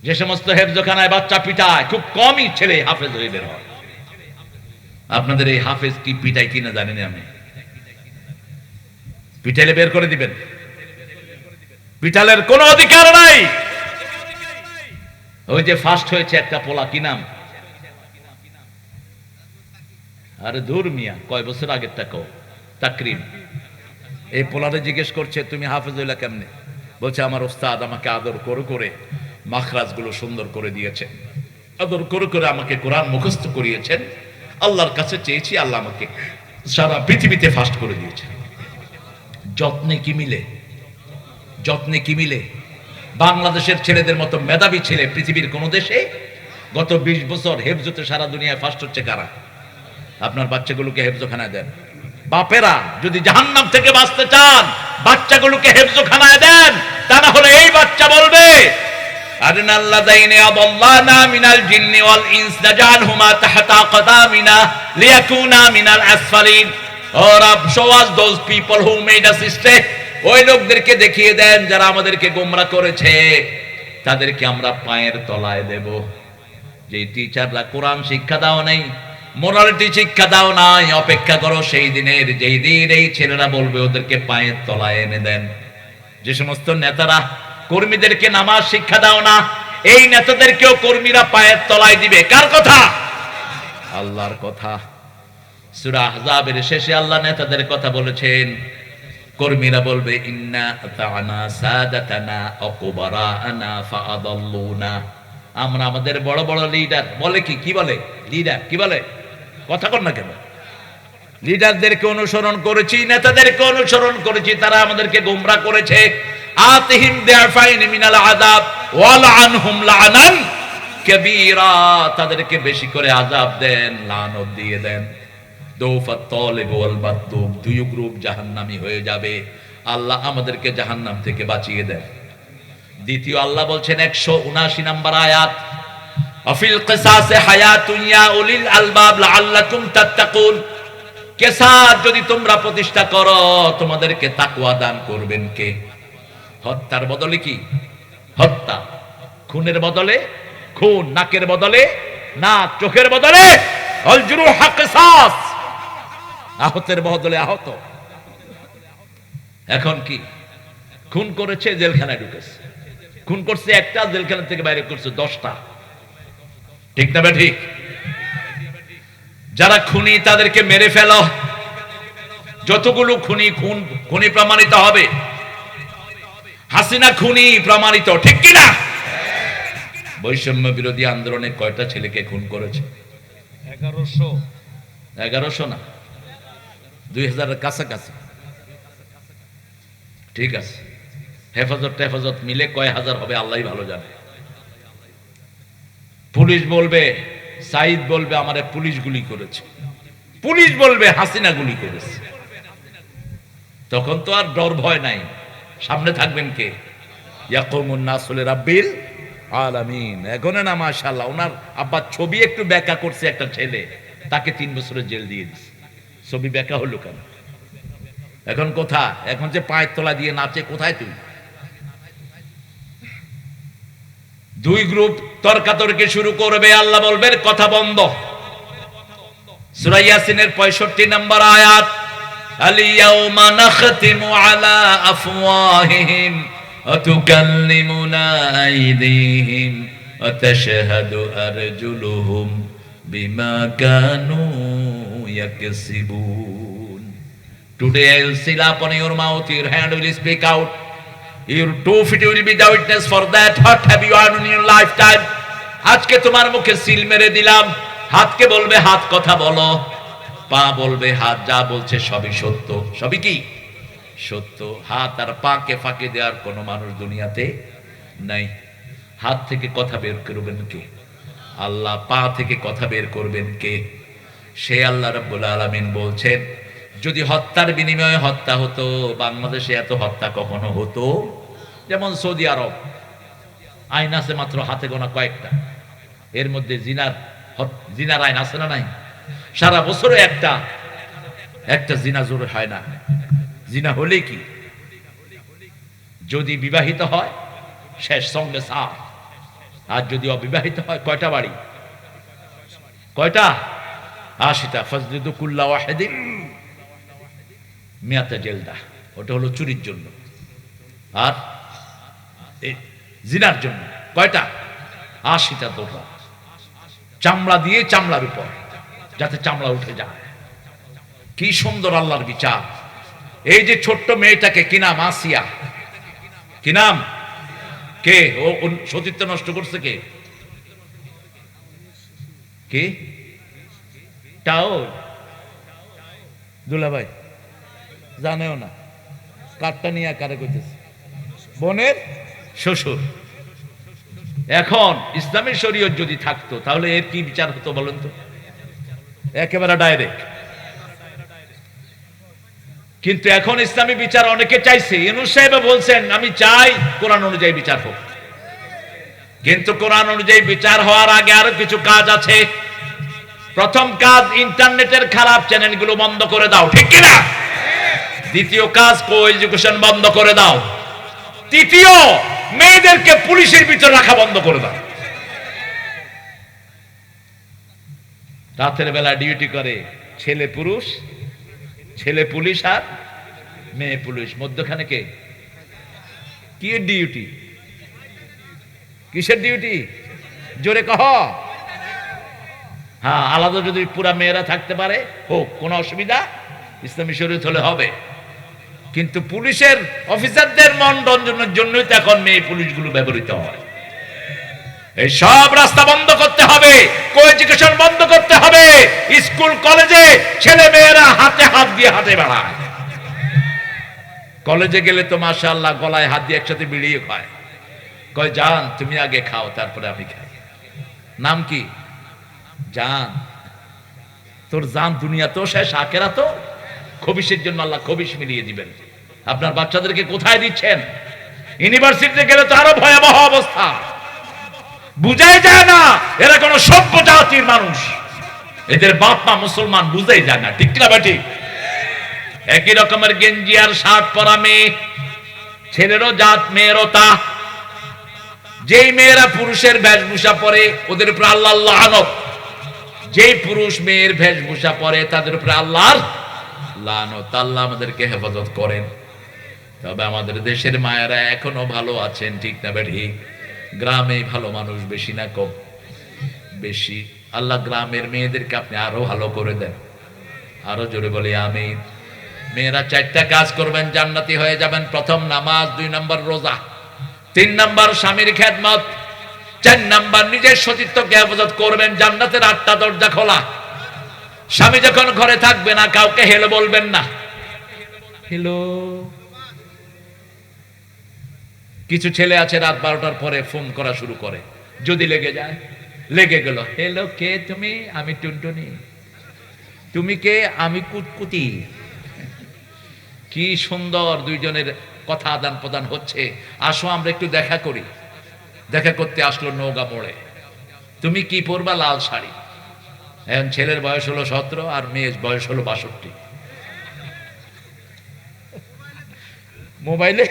যে সমস্ত হেফজখানায় বাচ্চা পিটায়, খুব কমই ছেলে হাফেজ হয়ে বের হয়। আপনাদের এই হাফেজ কি পিটাই কিনা জানি না আমি। পিটাইলে বের করে দিবেন? পিটালের কোনো অধিকার নাই। ওই যে ফার্স্ট হয়েছে একটা পোলা, কি নাম? আরে দূর মিয়া, কয় বছর আগের টাকা, তাকরিম। এই পোলারে জিজ্ঞেস করছে, তুমি হাফেজ হইলা কেমনে? বলছে, আমার ওস্তাদ আমাকে আদর করে করে মাখরাজগুলো সুন্দর করে দিয়েছেন, আদর করে করে আমাকে কোরআন মুখস্থ করিয়েছেন। আল্লাহর কাছে চেয়েছি, আল্লাহ আমাকে সারা পৃথিবীতে ফার্স্ট করে দিয়েছেন। যত্নে কি মিলে? যত্নে কি মিলে? বাংলাদেশের ছেলেদের মতো মেধাবী ছেলে পৃথিবীর কোন দেশে গত 20 বছর হেফজতে সারা দুনিয়ায় ফার্স্ট হচ্ছে কারা? আপনার বাচ্চাগুলোকে হেফজখানায় দেন। বাপেরা যদি জাহান্নাম থেকে বাঁচতে চান, বাচ্চাগুলোকে হেফজখানায় দেন। তা না হলে এই বাচ্চা বলবে, আরিনাল্লাযাইনি আদাল্লানা মিনাল জিন্নি ওয়াল ইনস নাজআলহুমা তাহতা আকদামিনা লিয়াকুনা মিনাল আসফালিন। Or show us those people who made us stray. ওই লোকদেরকে দেখিয়ে দেন যারা আমাদেরকে গোমরা করেছে, তাদেরকে আমরা পায়ের তলায় দেব। যে টিচাররা কোরআন শিক্ষা দাও নাই, মোরালিটি শিক্ষা দাও নাই, অপেক্ষা করো সেই দিনের, যেই দিন এই ছেলেরা বলবে ওদেরকে পায়ের তলায় এনে দেন। যে সমস্ত নেতারা কর্মীদেরকে নামাজ শিক্ষা দাও না, এই নেতাদেরকেও কর্মীরা পায়ের তলায় দিবে। কার কথা? আল্লাহর কথা। সূরা আহজাবের শেষে আল্লাহ নেতাদের কথা বলেছেন। কর্মীরা বলবে ইন্না আতানা সাদাতানা আকুবারানা ফাআদাল্লুনা, আমরা আমাদের বড় বড় লিডার বলে কি বলে লিডার কি বলে, কথা কর না কেন, লিডারদেরকে অনুসরণ করেছি, নেতাদেরকে অনুসরণ করেছি, তারা আমাদেরকে গোমরা করেছে। আতিহিম দিআফাইন মিনাল আযাব ওয়ালআনহুম লাআনান কাবীরা, তাদেরকে বেশি করে আযাব দেন, লানত দিয়ে দেন। দৌফাত তালিব ওয়াল মাতলুব, দুই গ্রুপ জাহান্নামী হয়ে যাবে। আল্লাহ আমাদেরকে জাহান্নাম থেকে বাঁচিয়ে দেন। দ্বিতীয় আল্লাহ বলছেন 179 নম্বর আয়াত, আফিল কিসাসে হায়াতুন ইয়া উলিল আলবাব লাআল্লাকুম তাত্তাকুন, কিসাস যদি তোমরা প্রতিষ্ঠা করো তোমাদেরকে তাকওয়া দান করবেন কে? হত্যার বদলে কি হত্যা, খুনের বদলে খুন, নাকের বদলে নাক, চোখের বদলে আল জুরুহ কিসাস, আহতের বদলে আহত। এখন কি খুন করেছে জেলখানায় ঢুকেছে, খুন করছে একটা, জেলখানা থেকে বাইরে করছে 10টা, ঠিক না ঠিক? যারা খুনি তাদেরকে মেরে ফেলো, যতগুলো খুনি খুনি প্রমাণিত হবে। হাসিনা খুনি প্রমাণিত, ঠিক কিনা? বৈষম্য বিরোধী আন্দোলনে কয়টা ছেলেকে খুন করেছে? 1100 না, 2000-এর কাছাকাছি, ঠিক আছে। হেফাজত মিলে কয় হাজার হবে আল্লাহই ভালো জানে। পুলিশ বলবে, সাইদ বলবে আমারে পুলিশ গুলি করেছে, পুলিশ বলবে হাসিনা গুলি করেছে। তখন তো আর ডর ভয় নাই, সামনে থাকবেন কে? ইয়াকুমুন নাসু লিরাব্বিল আলামিন। এখন না মাশাআল্লাহ, ওনার আব্বা ছবি একটু ব্যাখ্যা করছে একটা ছেলে, তাকে 3 বছরের জেল দিয়ে দিছে। ছবি ব্যাখ্যা হলো কেন? এখন কোথা? এখন যে পায়ের তলা দিয়ে নাচে, কোথায় তুই? দুই গ্রুপ তর্কাতর্কি শুরু করবে, আল্লাহ বলবেন কথা বন্ধ। সূরা ইয়াসিনের 65 নম্বর আয়াত, আল ইয়াউমা নাখতিমু আলা আফওয়াহিহিম ওয়া তুকাল্লিমুনা আইদিহিম ওয়া তাশহাদু আরজুলুহুম বিমা Kanu ইয়াকসিবুন। Today I will seal upon your mouth, your hand will speak out, your 2 feet will be the witness for that. What have you done in your lifetime? আজকে তোমার মুখে সিল মেরে দিলাম। হাতকে বলবে হাত কথা বলো, পা বলবে হাত যা বলছে সবই সত্য। সবই কি সত্য? হাত আর পাকে ফাঁকি দেওয়ার কোন মানুষ দুনিয়াতে নাই। হাত থেকে কথা বের করবেন কে? আল্লাহ। পা থেকে কথা বের করবেন কে? সে আল্লাহ রাব্বুল আলামিন বলছেন, যদি হত্যার বিনিময়ে হত্যা হতো, বাংলাদেশে এত হত্যা কখনো হতো? যেমন সৌদি আরব আইন আছে মাত্র হাতে গোনা কয়েকটা, এর মধ্যে জিনার আইন আছে না নাই? সারা বছরে একটা জিনা জোর হয় না। জিনা হলে কি, যদি বিবাহিত হয় শেষ, সঙ্গে সাফ। আর যদি অবিবাহিত হয় কয়টা বাড়ি? কয়টা? 80টা। ফাজলিদু কুল্লা ওয়াহিদিন মিয়াতা জেলদা, ওটা হলো চুরির জন্য। আর জিনার জন্য কয়টা? 80টা দোষা, চামড়া দিয়ে চামড়ার উপর, যাতে চামড়া উঠে যায়। কি সুন্দর আল্লাহর বিচার! এই যে ছোট্ট মেয়েটাকে, কি নাম? আসিয়া। কি নাম? কে ও সতীত্ব নষ্ট করছে? কে? কে? তাও দুলাভাই জানেও না, কারটা নিয়ে কারে কইতেছে? বোনের শ্বশুর। এখন ইসলামী শরীয়ত যদি থাকতো তাহলে এর কি বিচার হতো বলেন তো? একেবারে ডাইরেক্ট। কিন্তু এখন ইসলামী বিচার অনেকে চাইছে। ইউনূস সাহেব বলছেন আমি চাই কোরআন অনুযায়ী বিচার হোক, কিন্তু কোরআন অনুযায়ী বিচার হওয়ার আগে আরো কিছু কাজ আছে। প্রথম কাজ, ইন্টারনেটের খারাপ চ্যানেলগুলো বন্ধ করে দাও, ঠিক কিনা? দ্বিতীয় কাজ, কো এডুকেশন বন্ধ করে দাও। তৃতীয়, মেয়েদেরকে পুলিশের ভিতর রাখা বন্ধ করে দাও। রাতের বেলা ডিউটি করে ছেলে পুরুষ, ছেলে পুলিশ আর মেয়ে পুলিশ, মধ্যখানে কে? কি ডিউটি? কিসের ডিউটি? জোরে কহ। হ্যাঁ, আলাদা যদি পুরা মেয়েরা থাকতে পারে হোক, কোনো অসুবিধা ইসলামী শরীয়ত হলে হবে। কিন্তু পুলিশের অফিসারদের মন রঞ্জনের জন্যই তো এখন মেয়ে পুলিশগুলো ব্যবহৃত হয়। এই সব রাস্তা বন্ধ করতে হবে, কোএডুকেশন বন্ধ করতে হবে। স্কুল কলেজে ছেলে মেয়েরা হাতে হাত দিয়ে হাঁটে বেড়ায়। কলেজে গেলে তো মাশাআল্লাহ গলায় হাত দিয়ে একসাথে বিড়িয়ে খায়। কয় জান তুমি আগে খাও তারপরে আমি খাই। নাম কি? জান। তোর জান দুনিয়া তো শেষ, আখেরা তো। খবিশের জন্য আল্লাহ খবিশ মিলিয়ে দিবেন। আপনার বাচ্চাদেরকে কোথায় দিচ্ছেন? ইউনিভার্সিটিতে গেলে তো আরো ভয়াবহ অবস্থা। বুঝাই যায় না এরা কোন সভ্য জাতির মানুষ। এদের বাপ মা মুসলমান, বুঝাই যায় না। ঠিক না ঠিক? একই রকমের গেঞ্জি আর শার্ট পরা মেয়ে, ছেলেরও জাত মেয়েরও তা। যেই মেয়েরা পুরুষের বেশভূষা পরে ওদের উপর আল্লাহর লানত, যেই পুরুষ মেয়ের বেশভূষা পরে তাদের উপর আল্লাহর লানত। আল্লাহ আমাদেরকে হেফাজত করেন। তবে আমাদের দেশের মায়েরা এখনো ভালো আছেন। ঠিক না ঠিক? গ্রামে ভালো মানুষ বেশি না কম? বেশি। আল্লাহ গ্রামের মেয়েদেরকে আপনি আরো ভালো করে দেন। আরো জোরে বলি আমিন। মেয়েরা 4টা কাজ করবেন, জান্নাতি হয়ে যাবেন। প্রথম নামাজ, 2 নাম্বার রোজা, 3 নাম্বার স্বামীর খেদমত, 4 নাম্বার নিজের সতীত্বকে হেফাজত করবেন। জান্নাতের 8টা দরজা খোলা। স্বামী যখন ঘরে থাকবে না কাউকে হেলো বলবেন না। হেলো। কিছু ছেলে আছে রাত 12টার পরে ফোন করা শুরু করে, যদি লেগে যায়, লেগে গেল। হেলো, কে তুমি? আমি টুনটুনি। তুমি কে? আমি কুতকুতি। কি সুন্দর দুইজনের কথা আদান প্রদান হচ্ছে। আসো আমরা একটু দেখা করি। দেখা করতে আসলো নৌকা মোড়ে। তুমি কি পরবা? লাল শাড়ি। এখন ছেলের বয়স হলো 17 আর মেয়ের বয়স হলো 62। মোবাইলে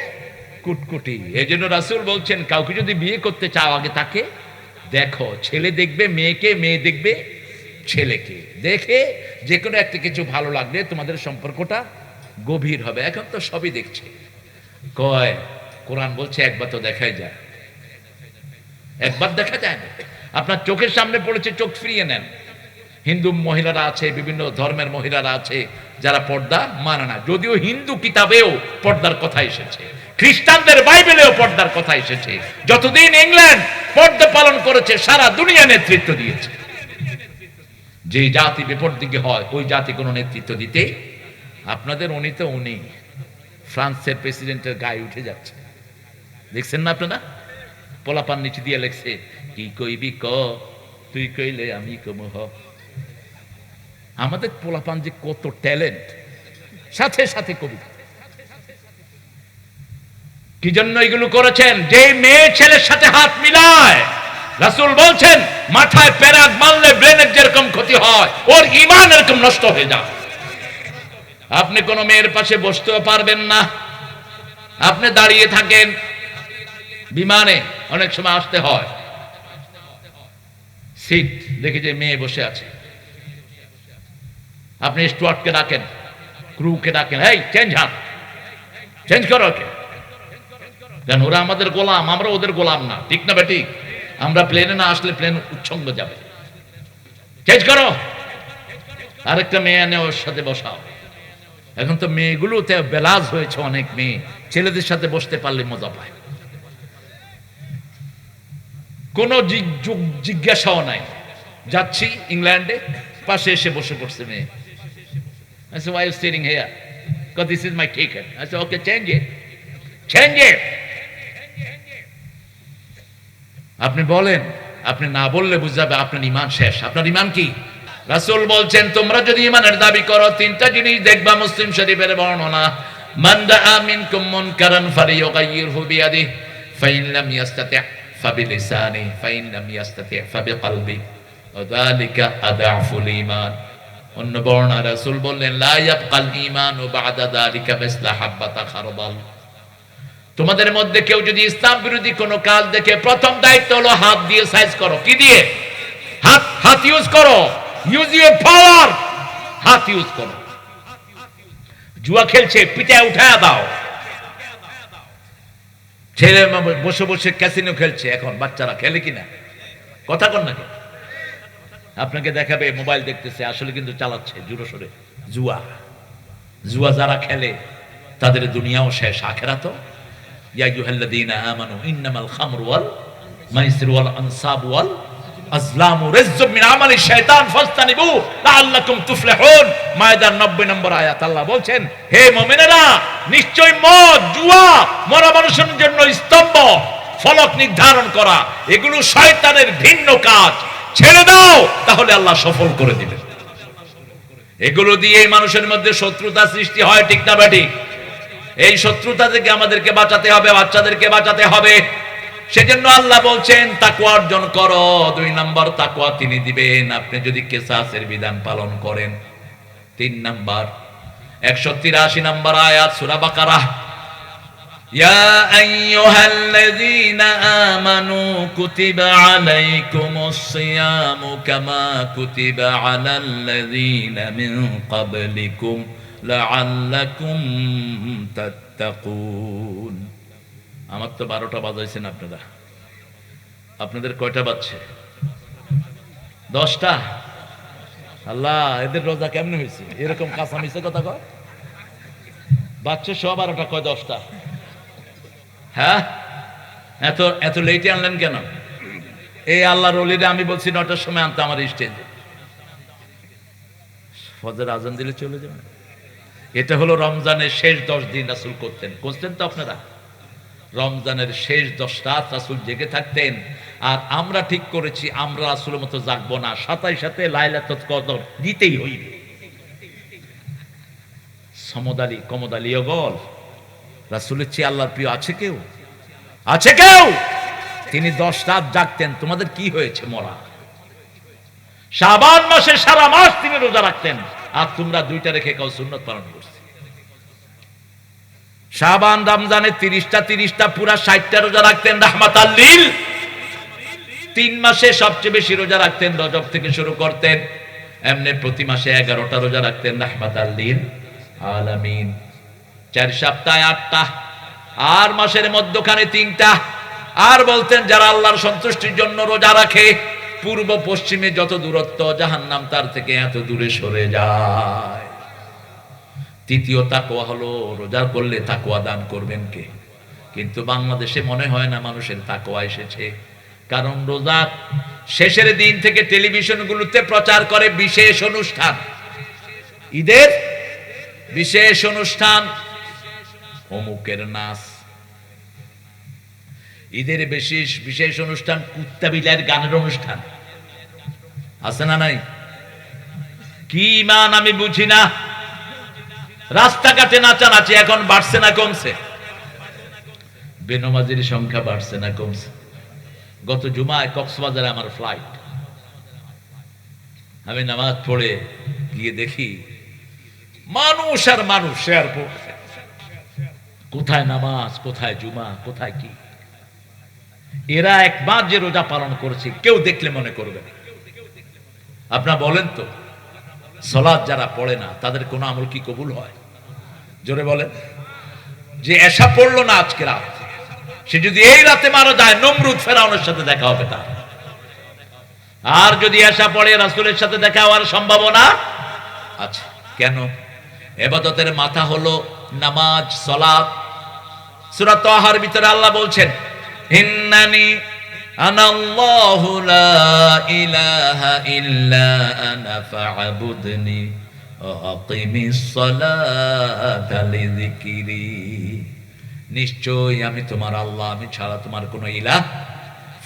কুটকুটি। এই জন্য রাসূল বলছেন কাউকে যদি বিয়ে করতে চাও আগে তাকে দেখো। ছেলে দেখবে মেয়েকে, মেয়ে দেখবে ছেলেকে। দেখে যে কোনো একটা কিছু ভালো লাগলে তোমাদের সম্পর্কটা গভীর হবে। এখন তো সবই দেখছে। কয় কোরআন বলছে একবার তো দেখাই যায়। একবার দেখা যায় না। আপনার চোখের সামনে পড়েছে, চোখ ফিরিয়ে নেন। হিন্দু মহিলারা আছে, বিভিন্ন ধর্মের মহিলারা আছে যারা পর্দা মানে না। যদিও হিন্দু কিতাবেও পর্দার কথা এসেছে, খ্রিস্টানদের বাইবেলেও পর্দার কথা এসেছে। যতদিন ইংল্যান্ড পর্দা পালন করেছে সারা দুনিয়া নেতৃত্ব দিয়েছে। যে জাতি বিপদ দিকে হয় ওই জাতি কোনো নেতৃত্ব দিতে। আপনাদের উনি ফ্রান্সের প্রেসিডেন্টের গায়ে উঠে যাচ্ছে, দেখছেন না আপনারা? পোলাপান নিচে দিয়ে লেখছে, কি কইবি ক, তুই কইলে আমি কমু হ। আমাদের পোলাপান যে কত ট্যালেন্ট, সাথে সাথে কবিতা। কি জন্য এগুলো করেছেন? যে মেয়ে ছেলের সাথে হাত মিলায়, রাসূল বলছেন মাথায় পেরাক মারলে ব্রেনের যেরকম ক্ষতি হয় ওর ঈমান এরকম নষ্ট হয়ে যায়। আপনি কোন মেয়ের পাশে বসতেও পারবেন না। আপনি দাঁড়িয়ে থাকেন, বিমানে অনেক সময় আসতে হয়, সিট দেখে যে মেয়ে বসে আছে, আপনি স্টুয়ার্ডকে ডাকেন, ক্রুকে ডাকেন, এই চেঞ্জ করো ওকে। কেন? ওরা আমাদের গোলাম, আমরা ওদের গোলাম না। ঠিক না বেঠিক? আমরা প্লেনে না আসলে প্লেন উচ্ছঙ্গ যাবে। চেঞ্জ করো, আরেকটা মেয়ে এনে ওর সাথে বসাও। এখন তো মেয়েগুলোতে বেলাজ হয়েছে। অনেক মেয়ে ছেলেদের সাথে বসতে পারলে মজা পায়, কোনো জিজ্ঞাসাও নাই। যাচ্ছি ইংল্যান্ডে, পাশে এসে বসে পড়ছে মেয়ে। I said, why are you sitting here? Because this is my ticket. I said, okay, change it. আপনি বলেন, আপনি না বললে বুঝাবে আপনার ঈমান শেষ। আপনার ঈমান কি? রাসূল বলছেন তোমরা যদি ঈমানের দাবি করো 3টা জিনিস দেখবা। মুসলিম শরীফের বর্ণনা, মান দাআ মিনকুম মুনকারান ফালিয়ুগাইয়িরহু বিয়াদিহি ফাইন লাম ইয়াস্তাতি' ফাবিলিসানিহি ফাইন লাম ইয়াস্তাতি' ফাবিকলবিহি ওয়া যালিকা আদআফুল ঈমান। অন্য বর্ণনা রাসূল বললেন লা ইয়াবকাল ঈমানু বা'দা যালিকা মিসলা হাব্বাতা খারদাল। তোমাদের মধ্যে কেউ যদি ইসলাম বিরোধী কোনো কাজ দেখে প্রথম দায়িত্ব হলো হাত দিয়ে সাইজ করো। কি দিয়ে? হাত ইউজ করো। ইউজ ইউর পাওয়ার। হাত ইউজ করো। জুয়া খেলছে, পিটায় উঠায় দাও। ছেলে বসে বসে ক্যাসিনো খেলছে। এখন বাচ্চারা খেলে কিনা? কথা কন নাকি? আপনাকে দেখাবে মোবাইল দেখতেছে, আসলে কিন্তু চালাচ্ছে জোরে সোরে জুয়া। জুয়া যারা খেলে তাদের দুনিয়াও শেষ, আখিরাতও। ইয়া আইয়ুহাল্লাযীনা আমানু ইন্নামাল খামরু ওয়াল মাইসিরু ওয়াল আনসাবু ওয়াল আজলামু রিজজুম মিন আমালি শাইতান ফাজতানিবু লাআল্লাকুম তুফলিহুন। মায়দার 90 নম্বর আয়াত। আল্লাহ বলছেন, হে মুমিনেরা, নিশ্চয় মদ, জুয়া মরা মানুষের জন্য স্তম্ভ, ফলক নির্ধারণ করা, এগুলো শয়তানের ভিন্ন কাজ। ছেড়ে দাও, তাহলে আল্লাহ সফল করে দিবেন। এগুলো দিয়ে মানুষের মধ্যে শত্রুতা সৃষ্টি হয়, ঠিক না বেঠিক? এই শত্রুতা থেকে আমাদেরকে বাঁচাতে হবে, বাচ্চাদেরকে বাঁচাতে হবে। সেজন্য আল্লাহ বলছেন তাকওয়া অর্জন করো। 2 নম্বর তাকওয়া তিনি দিবেন আপনি যদি কিসাসের বিধান পালন করেন। 3 নম্বর 183 নম্বর আয়াত সূরা বাকারাহ, ইয়া আইয়ুহাল্লাযীনা আমানু কুতিবা আলাইকুমুস সিয়ামু কামা কুতিবা আলাল্লাযীনা মিন ক্বাবলিকুম লাআল্লাকুম তাত্তাকুন। আমার তো 12টা বাজাইছেন আপনারা, আপনাদের কয়টা বাজছে? 10টা। আল্লাহ, এদের রোজা কেমনে হয়েছে? এরকম কাঁচা মিছে কথা কয়। বাচ্চা 12টা কয় 10টা? হ্যাঁ, এত এত লেটে আনলেন কেন? এই আল্লাহর ওলিরা আমি বলছি 9টার সময় আনতে আমার স্টেজে, ফজর আজান দিলে চলে যাবে। এটা হলো রমজানের শেষ 10 দিন রাসূল করতেন তো আপনারা। রমজানের শেষ 10 রাত রাসূল জেগে থাকতেন। আর আমরা ঠিক করেছি আমরা রাসূলের মতো জাগবো না, সাথে লাইলাতুল কদর দিতেই হইবে। সমদালি কমদালি গল রাসূলের চেয়ে আল্লাহর প্রিয় আছে কেউ? আছে কেউ? তিনি 10 রাত জাগতেন। তোমাদের কি হয়েছে মরা? শাবান মাসে সারা মাস তিনি রোজা রাখতেন, আর তোমরা 2টা রেখে কাউ সুন্নাত পালন করছে। শাবান রমজানে 30টা পুরা 60টা রোজা রাখতেন রাহমাতাল লিল। 3 মাসে সবচেয়ে বেশি রোজা রাখতেন, রজব থেকে শুরু করতেন। এমনি প্রতি মাসে 11টা রোজা রাখতেন রাহমাতাল লিল আলামিন। 4 সপ্তাহে 8টা, আর মাসের মধ্যখানে 3টা। আর বলতেন যারা আল্লাহর সন্তুষ্টির জন্য রোজা রাখে, পূর্ব পশ্চিমে যত দূরত্ব জাহান্নাম তার থেকে এত দূরে সরে যায়। তৃতীয় তাকওয়া হলো রোজা করলে তাকওয়া দান করবেন কে? কিন্তু বাংলাদেশে মনে হয় না মানুষের তাকওয়া এসেছে। কারণ রোজা শেষের দিন থেকে টেলিভিশনগুলোতে প্রচার করে বিশেষ অনুষ্ঠান, ঈদের বিশেষ অনুষ্ঠান, অমুকের নাচ। ঈদের বিশেষ অনুষ্ঠান কুত্তা বিলার গানের অনুষ্ঠান আছে না নাই? কি মান আমি বুঝি না। রাস্তাঘাটে নাচানাচি এখন বাড়ছে না কমছে? বেনমাজির সংখ্যা বাড়ছে না কমছে? গত জুমায় কক্সবাজারে আমার ফ্লাইট, আমি নামাজ পড়ে গিয়ে দেখি মানুষ আর মানুষ এয়ারপোর্ট। কোথায় নামাজ, কোথায় জুমা, কোথায় কি? এরা একবার যে রোজা পালন করেছে কেউ দেখলে মনে করবে না। আপনারা বলেন তো, সালাত যারা পড়ে না তাদের কোনো আমল কি কবুল হয়? জোরে বলেন। যে এশা পড়লো না আজকে রাত, সে যদি এই রাতে মারা যায়, নমরুদ ফেরাউনের সাথে দেখা হবে তার। আর যদি এশা পড়ে, রাসূলের সাথে দেখা হওয়ার সম্ভাবনা আছে। কেন? ইবাদতের মাথা হলো নামাজ, সালাত। সূরা তাহার ভিতরে আল্লাহ বলছেন, ইন্নানি আনাল্লাহু লা ইলাহা ইল্লা আনা ফা'বুদনি ওয়া আকিমিস সালাতা লিযিকরি। নিশ্চয় আমি তোমার আল্লাহ, আমি ছাড়া তোমার কোনো ইলাহ।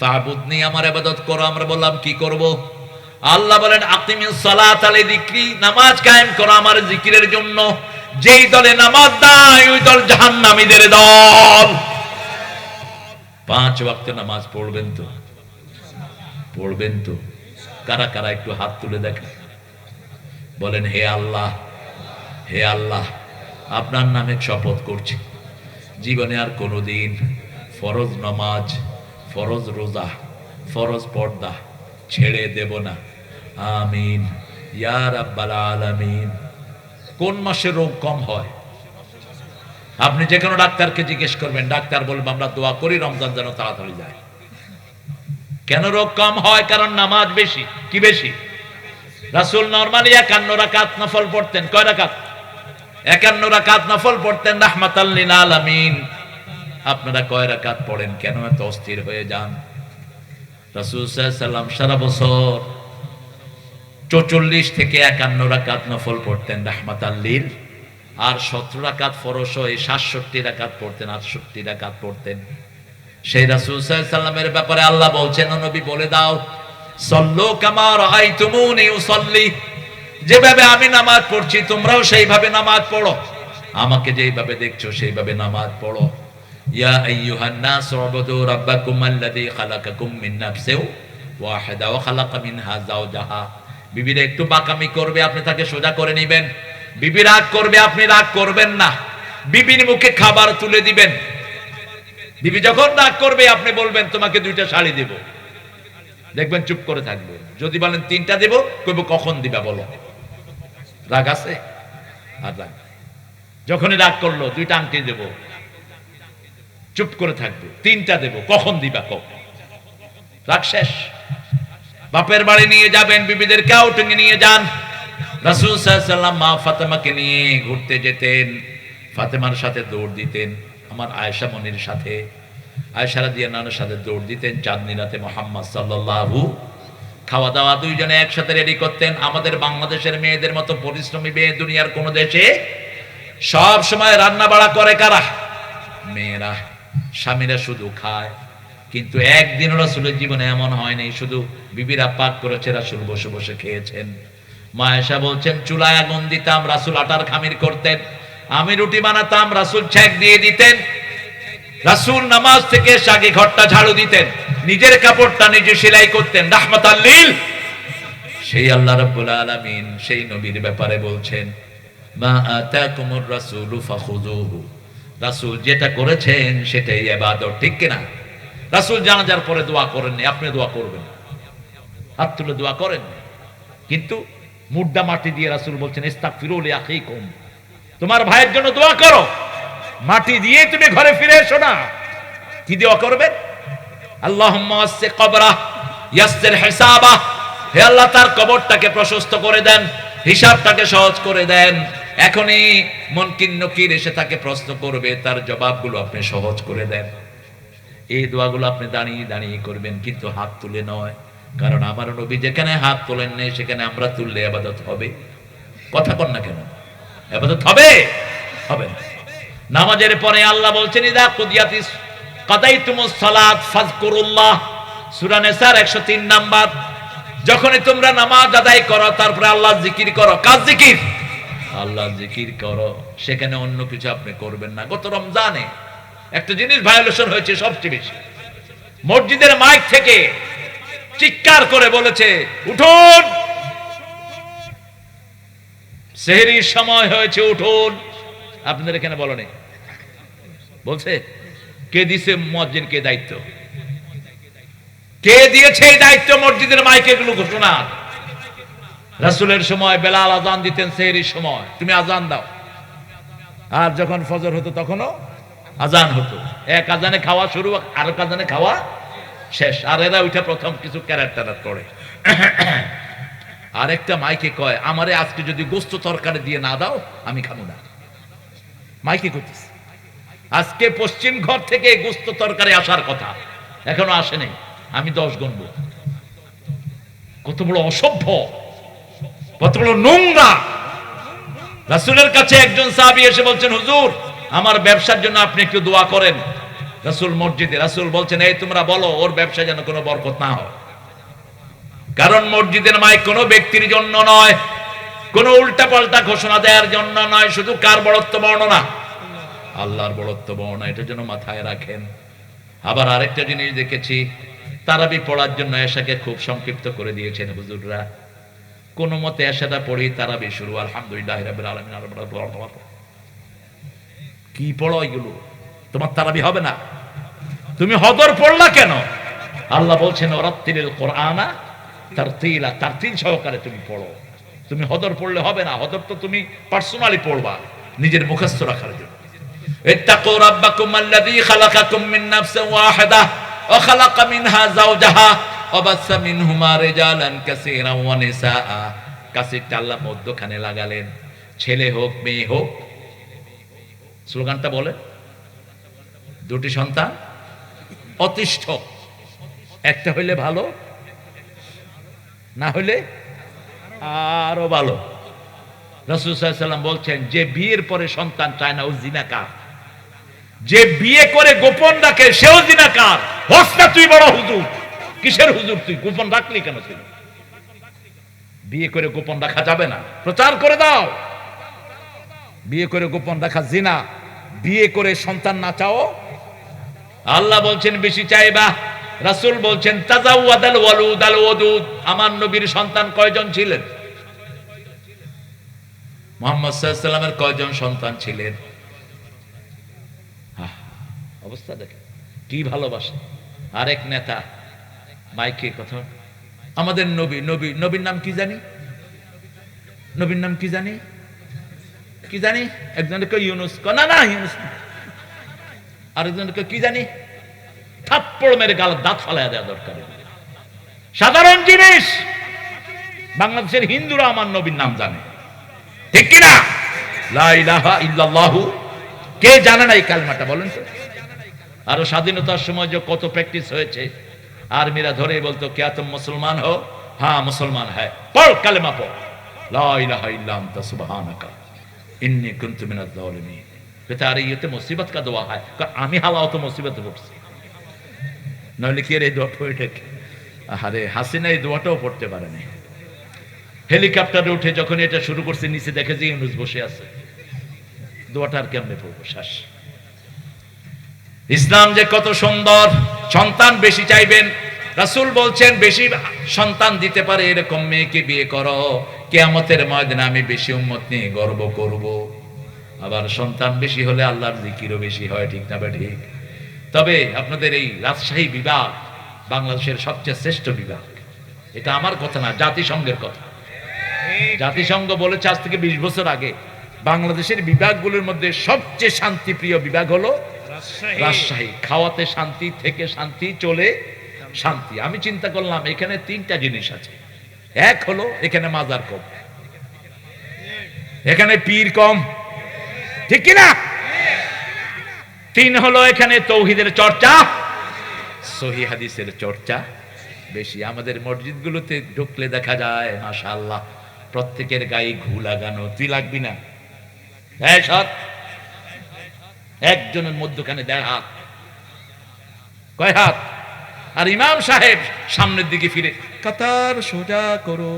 ফা'বুদনি, আমার ইবাদত করো। আমরা বললাম কি করব? আল্লাহ বলেন আকিমিস সালাতা লিযিকরি, নামাজ কায়েম করো আমার জিকিরের জন্য। যেই দলে নামাজ নাই ওই দল জাহান্নামীদের দল। 5 ওয়াক্ত নামাজ পড়বেন তো? পড়বেন তো? কারা কারা একটু হাত তুলে দেখেন, বলেন হে আল্লাহ, হে আল্লাহ, আপনার নামে শপথ করছি জীবনে আর কোনোদিন ফরজ নামাজ, ফরজ রোজা, ফরজ পর্দা ছেড়ে দেব না। আমিন ইয়া রাব্বাল আলামিন। কোন মাসে রোগ কম হয়? আপনি যে কোনো ডাক্তারকে জিজ্ঞেস করবেন, ডাক্তার বলবে আমরা দোয়া করি রমজান যেন তাড়াতাড়ি যায়। কেন রোগ কম হয়? কারণ নামাজ বেশি। কি বেশি? রাসূল নরমালি 51 রাকাত নফল পড়তেন। কয় রাকাত? 51 রাকাত নফল পড়তেন রাহমাতাল লিল আলামিন। আপনারা কয় রাকাত পড়েন? কেন এত অস্থির হয়ে যান? রাসূল সাল্লাল্লাহু আলাইহি সাল্লাম সারা বছর 44 থেকে 51 রাকাত নফল পড়তেন রাহমাতাল লিল, আর 17 রাকাত ফরজ হয়ে 67 রাকাত পড়তেন, 68 রাকাত পড়তেন। সেই রাসূল সাল্লাল্লাহু আলাইহি সাল্লামের ব্যাপারে আল্লাহ বলছেন, ও নবী বলে দাও, সল্লু কামা রাআইতুমুনি উসাল্লি, যেভাবে আমি নামাজ পড়ছি তোমরাও সেইভাবে নামাজ পড়ো, আমাকে যেভাবে দেখছো সেইভাবে নামাজ পড়ো। ইয়া আইয়ুহান নাস উবুদু রাব্বাকুম আল্লাযী খালাকাকুম মিন নাফসিন ওয়াহিদা ওয়া খালাকা মিনহা যাওজাহা। বিবিরা একটু বাকামি করবে, আপনি তাকে সোজা করে নেবেন। বিবি রাগ করবে, আপনি রাগ করবেন না। বিবির মুখে খাবার তুলে দিবেন। বিবি যখন রাগ করবে আপনি বলবেন তোমাকে 2টা শাড়ি দেব, দেখবেন চুপ করে থাকবে। যদি বলেন 3টা দেব, কইব কখন দিবা বলো। রাগ আছে? আর রাগ যখনই রাগ করলো 2টা আংটি দেব, চুপ করে থাকবে। 3টা দেব, কখন দিবা কও। রাগ শেষ। বাপের বাড়ি নিয়ে যাবেন, বিবিদেরকে আউটিংয়ে নিয়ে যান। রাসূল সাল্লাল্লাহু আলাইহি সাল্লাম মা ফাতেমাকে নিয়ে ঘুরতে যেতেন, ফাতেমার সাথে দৌড় দিতেন। আমার আয়েশা মনির সাথে, আয়েশা রাদিয়াল্লাহু আনহার সাথে দৌড় দিতেন। চাঁদনী রাতে মুহাম্মদ সাল্লাল্লাহু, খাওয়া দাওয়া দুইজনে একসাথে রেডি করতেন। আমাদের বাংলাদেশের মেয়েদের মতো পরিশ্রমী মেয়ে দুনিয়ার কোন দেশে সব সময় রান্না বাড়া করে কারা? মেয়েরা। স্বামীরা শুধু খায়। কিন্তু একদিন রাসূলের জীবনে এমন হয় নাই শুধু বিবিরা পাক করেছে, রাসূল বসে বসে খেয়েছেন। মা আয়েশা বলছেন, চুলায় আগুন দিতাম, রাসূল আটার খামির করতেন। আমি রুটি বানাতাম, রাসূল ছ্যাঁক দিয়ে দিতেন। রাসূল নামাজ থেকে এসে আগে ঘরটা ঝাড়ু দিতেন, নিজের কাপড়টা নিজে সেলাই করতেন রাহমাতাল লিল। সেই আল্লাহ রাব্বুল আলামিন সেই নবীর ব্যাপারে বলছেন, মা আতাকুমুর রাসূলু ফাখুযুহু, রাসূল যেটা করেছেন সেটাই ইবাদত। ঠিক কিনা? রাসূল জানাজার পরে দোয়া করেননি, আপনি দোয়া করবেন, হাত তুলে দোয়া করেন। কিন্তু মুর্দা মাটি দিয়ে রাসূল বলছেন, ইস্তাগফিরু লি আখিকুম, তোমার ভাইয়ের জন্য দোয়া করো। মাটি দিয়ে তুমি ঘরে ফিরে এসো না। কি দোয়া করবেন? আল্লাহুম্মা ওয়াসি কবরা ইয়াসসির হিসাবা, হে আল্লাহ তার কবরটাকে প্রশস্ত করে দেন, হিসাবটাকে সহজ করে দেন। এখনই মুনকির নকির এসে তাকে প্রশ্ন করবে, তার জবাবগুলো আপনি সহজ করে দেন। এই দোয়াগুলো আপনি দাঁড়িয়ে দাঁড়িয়ে করবেন, কিন্তু হাত তুলে নয়। কারণ আমার নবী যেখানে হাত তোলেন নেই সেখানে আমরা তুললে ইবাদত হবে? কথা কন না কেন? ইবাদত হবে? হবে না। নামাজের পরে আল্লাহ বলছেন, ইদা কুদিয়াতিস কাদাইতুমুস সালাত ফাযকুরুল্লাহ, সূরা নিসার 103 নাম্বার। যখনই তোমরা নামাজ আদায় করো তারপরে আল্লাহর জিকির করো। কার জিকির? আল্লাহর জিকির করো। সেখানে অন্য কিছু আপনি করবেন না। গত রমজানে একটা জিনিস ভায়োলেশন হয়েছে সবচেয়ে বেশি। মসজিদের মাইক থেকে চিৎকার করে বলেছে, উঠুন, সেহরির সময় হয়েছে, উঠুন। আপনাদের এখানে বলেনি? বলছে? কে দিছে মুয়াজ্জিনকে দায়িত্ব? কে দিয়েছে এই দায়িত্ব মসজিদের মাইকে এগুলো ঘোষণা? রাসূলের সময় বেলাল আযান দিতেন, সেহরির সময় তুমি আযান দাও। আর যখন ফজর হতো তখনও আযান হতো। এক আযানে খাওয়া শুরু, আর এক আযানে খাওয়া শেষ। আর এরা ওইটা প্রথম কিছু ক্যারেক্টার করে। আরেকটা মাইকে কয়, আমারে আজকে যদি গোস্ত তরকারি দিয়ে না দাও আমি খাবো না। মাইকে করতেছে। আজকে পশ্চিম ঘর থেকে গোস্ত তরকারি আসার কথা, এখনো আসে নাই। আমি 10 গুনব। কত বড় অসভ্য, কত বড় নোংরা। রাসূলের কাছে একজন সাহাবী এসে বলছেন, হুজুর আমার ব্যবসার জন্য আপনি একটু দোয়া করেন। রাসূল মসজিদে, রাসূল বলছেন, এই তোমরা বলো ওর ব্যবসায় যেন কোনো বরকত না হয়। কারণ মসজিদের মাইক কোনো ব্যক্তির জন্য নয়, কোনো উল্টা পাল্টা ঘোষণা দেওয়ার জন্য নয়, শুধু কার বড়ত্ব বর্ণনা? আল্লাহর বড়ত্ব বর্ণনা। এটার জন্য মাথায় রাখেন। আবার আরেকটা জিনিস দেখেছি, তারাবি পড়ার জন্য এশাকে খুব সংক্ষিপ্ত করে দিয়েছেন হুজুররা। কোন মতে এশাটা পড়ি, তারাবি শুরু, আলহামদুলিল্লাহি রাব্বিল আলামিন। কি পড়ো এগুলো? তোমার তারাবি হবে না। তুমি হদর পড়লা কেন? আল্লাহ বলছেন, ওয়ারাত্তিলিল কুরআনা তারতিলা, তারতিল সহকারে তুমি পড়ো। তুমি হদর পড়লে হবে না। হদর তো তুমি পার্সোনালি পড়বা, নিজের মুখস্থ রাখার জন্য। ইত্তাকু রাব্বাকুম আল্লাযী খালাকাকুম মিন নাফসিন ওয়াহিদাহ ওয়া খালাকা মিনহা যাওজাহা ওয়া বাসসা মিনহুমা রিজালান কাসীরান ওয়া নিসাআ। কাসীরটা আল্লাহ মধ্যখানে লাগালেন, ছেলে হোক মেয়ে হোক। স্লোগানটা বলে, দুটি সন্তান অতিষ্ঠ, একটা হইলে ভালো, না হইলে আরো ভালো। রাসূল সাল্লাল্লাহু আলাইহি ওয়াসাল্লাম বলছেন, যে বিয়ের পরে সন্তান চায় না ও জিনাকার, যে বিয়ে করে গোপন রাখে সেও জিনাকার। হস না তুই বড় হুজুর, কিসের হুজুর তুই? গোপন রাখলি কেন তুই? বিয়ে করে গোপন রাখা যাবে না, প্রচার করে দাও। বিয়ে করে গোপন রাখা জিনা, বিয়ে করে সন্তান না চাও। আল্লাহ বলছেন বেশি চাইবা, রাসূল বলছেন তাজাওয়াদাল ওয়ালুদ আল ওয়াদুদ। আমার নবীর সন্তান কয়জন ছিলেন? মুহাম্মদ সাল্লাল্লাহু আলাইহি ওয়াসাল্লামের কয়জন সন্তান ছিলেন? অবস্থা দেখে কি ভালোবাসে। আরেক নেতা মাইকে কথা, আমাদের নবী, নবীর নাম কি জানি, নবীর নাম কি জানি, কি জানি। একজনকে ইউনুস, না ইউনুস, আরেকজনকে কি জানি, থাপ্পড় মেরে গালের দাঁত ফালাইয়া দেওয়া দরকার। সাধারণ জিনিস। বাংলাদেশের হিন্দুরা আমার নবীর নাম জানে, ঠিক কিনা? লা ইলাহা ইল্লাল্লাহু, কে জানে না এই কালেমাটা বলেন তো? আরো স্বাধীনতার সময় যে কত প্র্যাকটিস হয়েছে, আর্মিরা ধরে বলতো क्या तुम मुसलमान हो? हाँ मुसलमान है, पढ़ कलमा पढ़, ला इलाहा इल्ला अंता सुबहानका इन्नी कुन्तु मिनज़ ज़ालिमीन। बेचारे ये तो मुसीबत का दुआ है, আমি হালাও তো মুসিবতে পড়ছি, নইলে কি এই দোয়া পড়ে? আরে হাসিনা এই দোয়াটাও পড়তে পারেনি। হেলিকপ্টারে উঠে যখন এটা শুরু করছে, নিচে দেখে যে ইউনুস বসে আছে, দোয়াটা আর কেমনে পড়বো? শ্বাস। ইসলাম যে কত সুন্দর। সন্তান বেশি চাইবেন, রাসূল বলছেন বেশি সন্তান দিতে পারে এরকম মেয়েকে বিয়ে করো, কিয়ামতের ময়দানে আমি বেশি উম্মত নিয়ে গর্ব করব। আবার সন্তান বেশি হলে আল্লাহর জিকিরও বেশি হয়, ঠিক না ঠিক? তবে আপনাদের এই রাজশাহী বিভাগ বাংলাদেশের সবচেয়ে শ্রেষ্ঠ বিভাগ। এটা আমার কথা না, জাতিসংঘের কথা। জাতিসংঘ বলেছে আজ থেকে 20 বছর আগে বাংলাদেশের বিভাগগুলোর মধ্যে সবচেয়ে শান্তিপ্রিয় বিভাগ হলো রাজশাহী। খাওয়াতে শান্তি, থেকে শান্তি, চলে শান্তি। আমি চিন্তা করলাম এখানে 3টা জিনিস আছে। এক হলো এখানে মাজার কম, এখানে পীর কম, ঠিক কিনা? 3 হলো এখানে তৌহিদের চর্চা, সহিহ হাদিসের চর্চা বেশি। আমাদের মসজিদগুলোতে ঢুকলে দেখা যায় মাশাআল্লাহ প্রত্যেকের গায়ে ঘু লাগানো। তুই লাগবি না? হ্যাঁ সৎ, একজনের মধ্যখানে 1.5 হাত, কয় হাত? আর ইমাম সাহেব সামনের দিকে ফিরে, কাতার সোজা করো,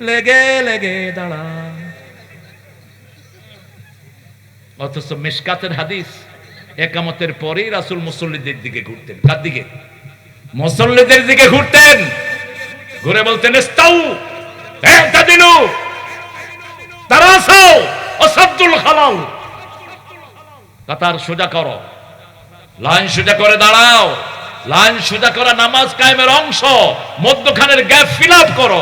লেগে লেগে দাঁড়া। অথচ মিশকাতের হাদিস, একামতের পরেই রাসূল মুসল্লিদের দিকে ঘুরতেন। কার দিকে? মুসল্লিদের দিকে ঘুরতেন, ঘুরে বলতেন ইস্তাউ ইতাদিলু তারাসাউ ওয়াসাদ্দুল খালাল। কাতার সোজা করো, লাইন সোজা করে দাঁড়াও। লাইন সোজা করা নামাজ কায়েমের অংশ। মধ্যখানের গ্যাপ ফিল আপ করো।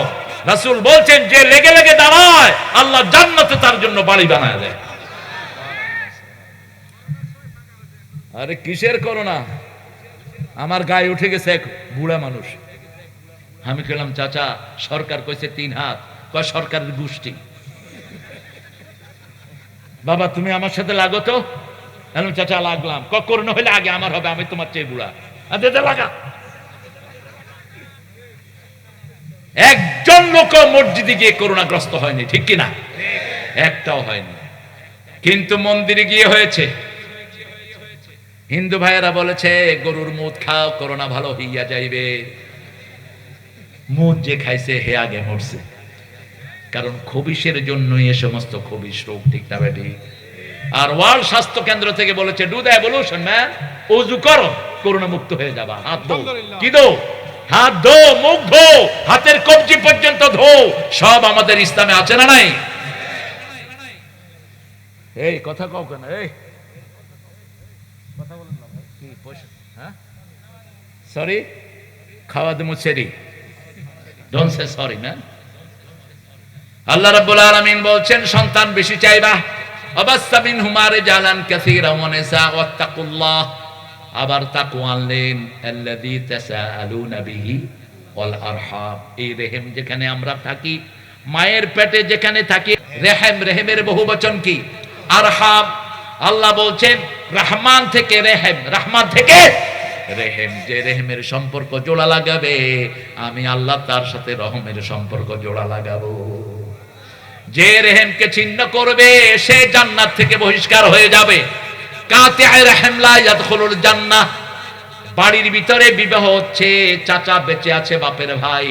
রাসূল বলছেন যে লেগে লেগে দাঁড়ায় আল্লাহ জান্নাতে তার জন্য বাড়ি বানায় দেয়। আরে কিসের করোনা? আমার গায়ে উঠে গেছে এক বুড়া মানুষ। আমি বললাম চাচা সরকার কইছে 3 হাত, কয় সরকারের গোষ্ঠী। বাবা তুমি আমার সাথে লাগো তো। আমি চাচা লাগলাম। করোনা হইলে আগে আমার হবে, আমি তোমার চেয়ে বুড়া। লাগা। একজন লোক মসজিদে গিয়ে করোনাগ্রস্ত হয়নি, ঠিক কিনা? একটাও হয়নি। কিন্তু মন্দিরে গিয়ে হয়েছে। হিন্দু ভাইয়েরা বলেছে গরুর মুদ খাও, করোনা ভালো হইয়া যাইবে। মুদ যে খাইছে হে আগে মরছে, কারণ খবিশের জন্যই এ সমস্ত খবিশ রোগ, ঠিক না বেটি? আর ওয়ার্ল্ড স্বাস্থ্য কেন্দ্র থেকে বলেছে ডু দ্য এভলিউশন ম্যান, ওযু করো, করোনা মুক্ত হয়ে যাবা। হাত ধো, কি ধো? হাত ধো, মুখ ধো, হাতের কবজি পর্যন্ত ধো। সব আমাদের ইসলামে আছে না নাই? এই কথা কও কেন? এই কথা বলেন না ভাই, কি পয়সা? হ্যাঁ সরি, খাওয়া দেবো সেরি, ডোন্ট সে সরি ম্যান। আল্লাহ রাব্বুল আলামিন বলছেন সন্তান বেশি চাইবা, আবাসসা মিনহুমা রিজালান কাসীরান ওয়া নিসা ওয়াত্তাকুল্লাহ। আবার তাকওয়া আনলেন, আল্লাযী তাসাআলুনা বিহি ওয়াল আরহাম। এই রেহেম যেখানে আমরা থাকি, মায়ের পেটে যেখানে থাকি, রেহেম, রেহেমের বহুবচন কি? আরহাম। আল্লাহ বলছেন রহমান থেকে রেহেম, রহমান থেকে রেহেম। যে রেহেমের সম্পর্ক জোড়া লাগাবে, আমি আল্লাহ তার সাথে রহমের সম্পর্ক জোড়া লাগাবো। যে রেহেমকে ছিন্ন করবে সে জান্নাত থেকে বহিষ্কার হয়ে যাবে। কাতিআ রাহিম লা ইয়াদখুলুল জান্নাহ। বাড়ির ভিতরে বিবাহ হচ্ছে, চাচা বেঁচে আছে, বাপের ভাই,